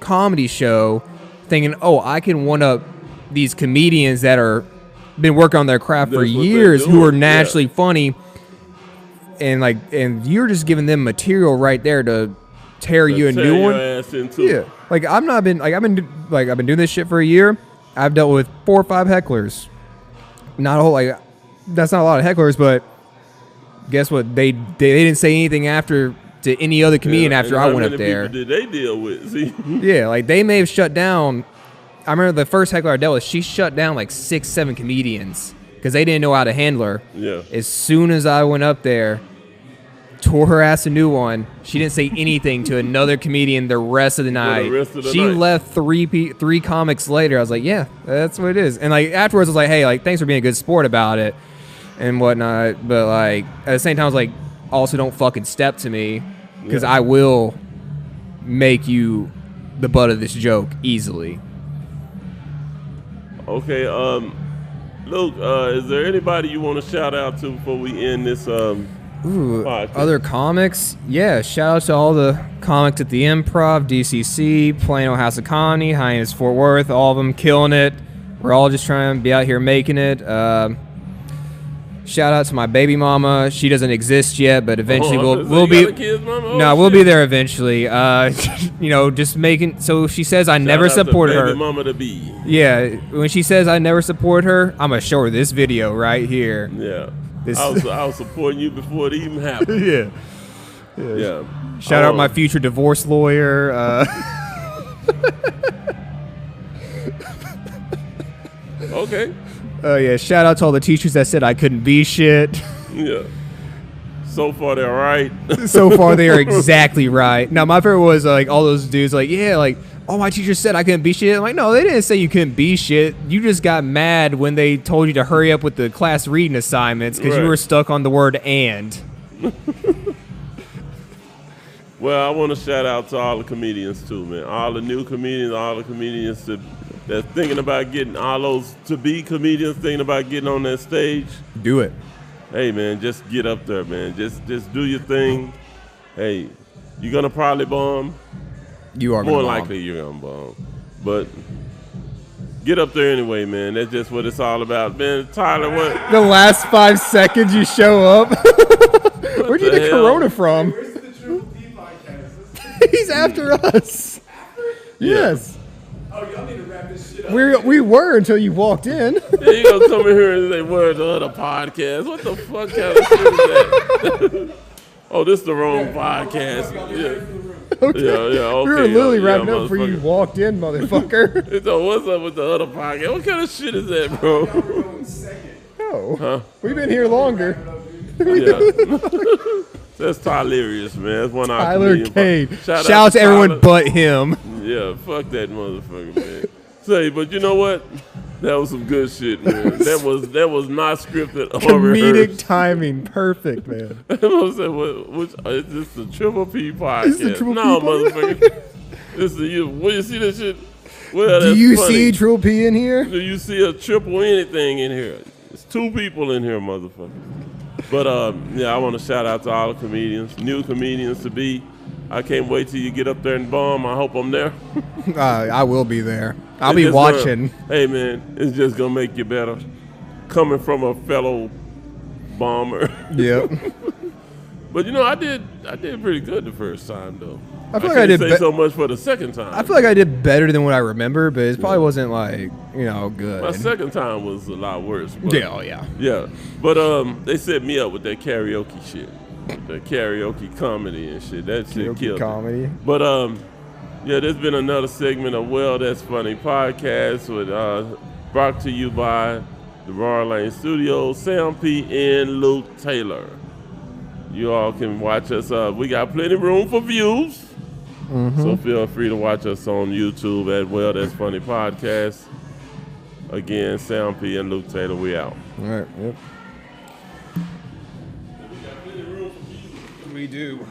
A: comedy show, thinking, oh, I can one up these comedians that are been working on their craft for years, who are naturally funny. And you're just giving them material right there to tear you a new one. Yeah, like I've been doing this shit for a year. I've dealt with 4 or 5 hecklers. Not a whole that's not a lot of hecklers, but guess what? They didn't say anything after to any other comedian after I went up there.
B: Did they deal with? See?
A: Yeah, like they may have shut down. I remember the first heckler I dealt with. She shut down like 6, 7 comedians because they didn't know how to handle her.
B: Yeah.
A: As soon as I went up there, tore her ass a new one. She didn't say anything to another comedian the rest of the night. She left 3 comics later. I was like, yeah, that's what it is. And like afterwards, I was like, hey, like thanks for being a good sport about it and whatnot. But like at the same time, I was like, also don't fucking step to me because I will make you the butt of this joke easily.
B: Okay, Luke, is there anybody you want to shout out to before we end this?
A: Other comics? Yeah, shout out to all the comics at the Improv, DCC, Plano, House of Comedy, Hyannis, Fort Worth, all of them killing it. We're all just trying to be out here making it. Shout out to my baby mama. She doesn't exist yet, but eventually we'll be. We'll be there eventually. Just making. So she says I never support her.
B: Baby mama to be.
A: Yeah, when she says I never support her, I'm gonna show her this video right here.
B: Yeah. I was supporting you before it even happened. Yeah.
A: Shout out my future divorce lawyer.
B: Okay.
A: Shout out to all the teachers that said I couldn't be shit.
B: Yeah. So far they're right.
A: So far they are exactly right. Now my favorite was like all those dudes like, oh, my teacher said I couldn't be shit. I'm like, no, they didn't say you couldn't be shit. You just got mad when they told you to hurry up with the class reading assignments because you were stuck on the word and.
B: Well, I want to shout out to all the comedians too, man. All the new comedians, all the comedians that's thinking about getting, all those to-be comedians thinking about getting on that stage.
A: Do it.
B: Hey, man, just get up there, man. Just do your thing. Hey, you're going to probably bomb.
A: You are
B: more likely you're gonna bomb, but get up there anyway, man. That's just what it's all about, man. Tyler, what?
A: The last 5 seconds you show up. Where'd you get Corona from?
C: Where's the Triple P podcast?
A: He's after us. Yes.
C: Oh, y'all need to wrap this shit up.
A: We were until you walked in.
B: Yeah, you gonna come in here and say, "Where's the other podcast?" What the fuck kind of shit is that? Oh, this is the wrong podcast. Yeah.
A: Okay.
B: Yeah, okay.
A: We were literally wrapping
B: yeah,
A: up before you walked in, motherfucker.
B: So what's up with the other podcast? What kind of shit is that, bro?
C: Y'all were going second.
A: Oh,
B: Huh?
A: we've been here longer.
B: Yeah. That's Tylerious, man. That's one of our
A: Tyler
B: comedian
A: Cade.
B: buddies.
A: Shout out to everyone
B: Tyler.
A: but him.
B: Yeah, fuck that motherfucker, man. Say, but you know what? That was some good shit, man. That was not scripted or
A: Comedic
B: rehearsed.
A: timing. Perfect, man.
B: I was saying, is this the Triple P podcast?
A: This is the Triple
B: No,
A: P
B: motherfucker. This is you. Will you see this shit? Well,
A: Do
B: that's
A: you
B: funny.
A: see Triple P in here?
B: Do you see a triple anything in here? It's 2 people in here, motherfucker. But yeah, I want to shout out to all the comedians, new comedians to be. I can't wait till you get up there and bomb. I hope I'm there.
A: I will be there. I'll
B: It's
A: be
B: just
A: watching.
B: hey man, it's just gonna make you better. Coming from a fellow bomber.
A: Yep.
B: But you know, I did pretty good the first time though.
A: I feel like I
B: can't
A: did
B: say so much for the second time.
A: I feel like I did better than what I remember, but it probably wasn't like, good.
B: my second time was a lot worse. But,
A: Yeah, oh yeah.
B: yeah. But they set me up with that karaoke shit. The karaoke comedy and shit. That shit
A: Karaoke
B: killed
A: comedy.
B: me. But yeah, there's been another segment of Well That's Funny podcast with brought to you by the Roar Lane Studios, Sam P. and Luke Taylor. You all can watch us. We got plenty of room for views. So feel free to watch us on YouTube at Well That's Funny podcast. Again, Sam P. and Luke Taylor, we out.
A: All right. Yep. We do.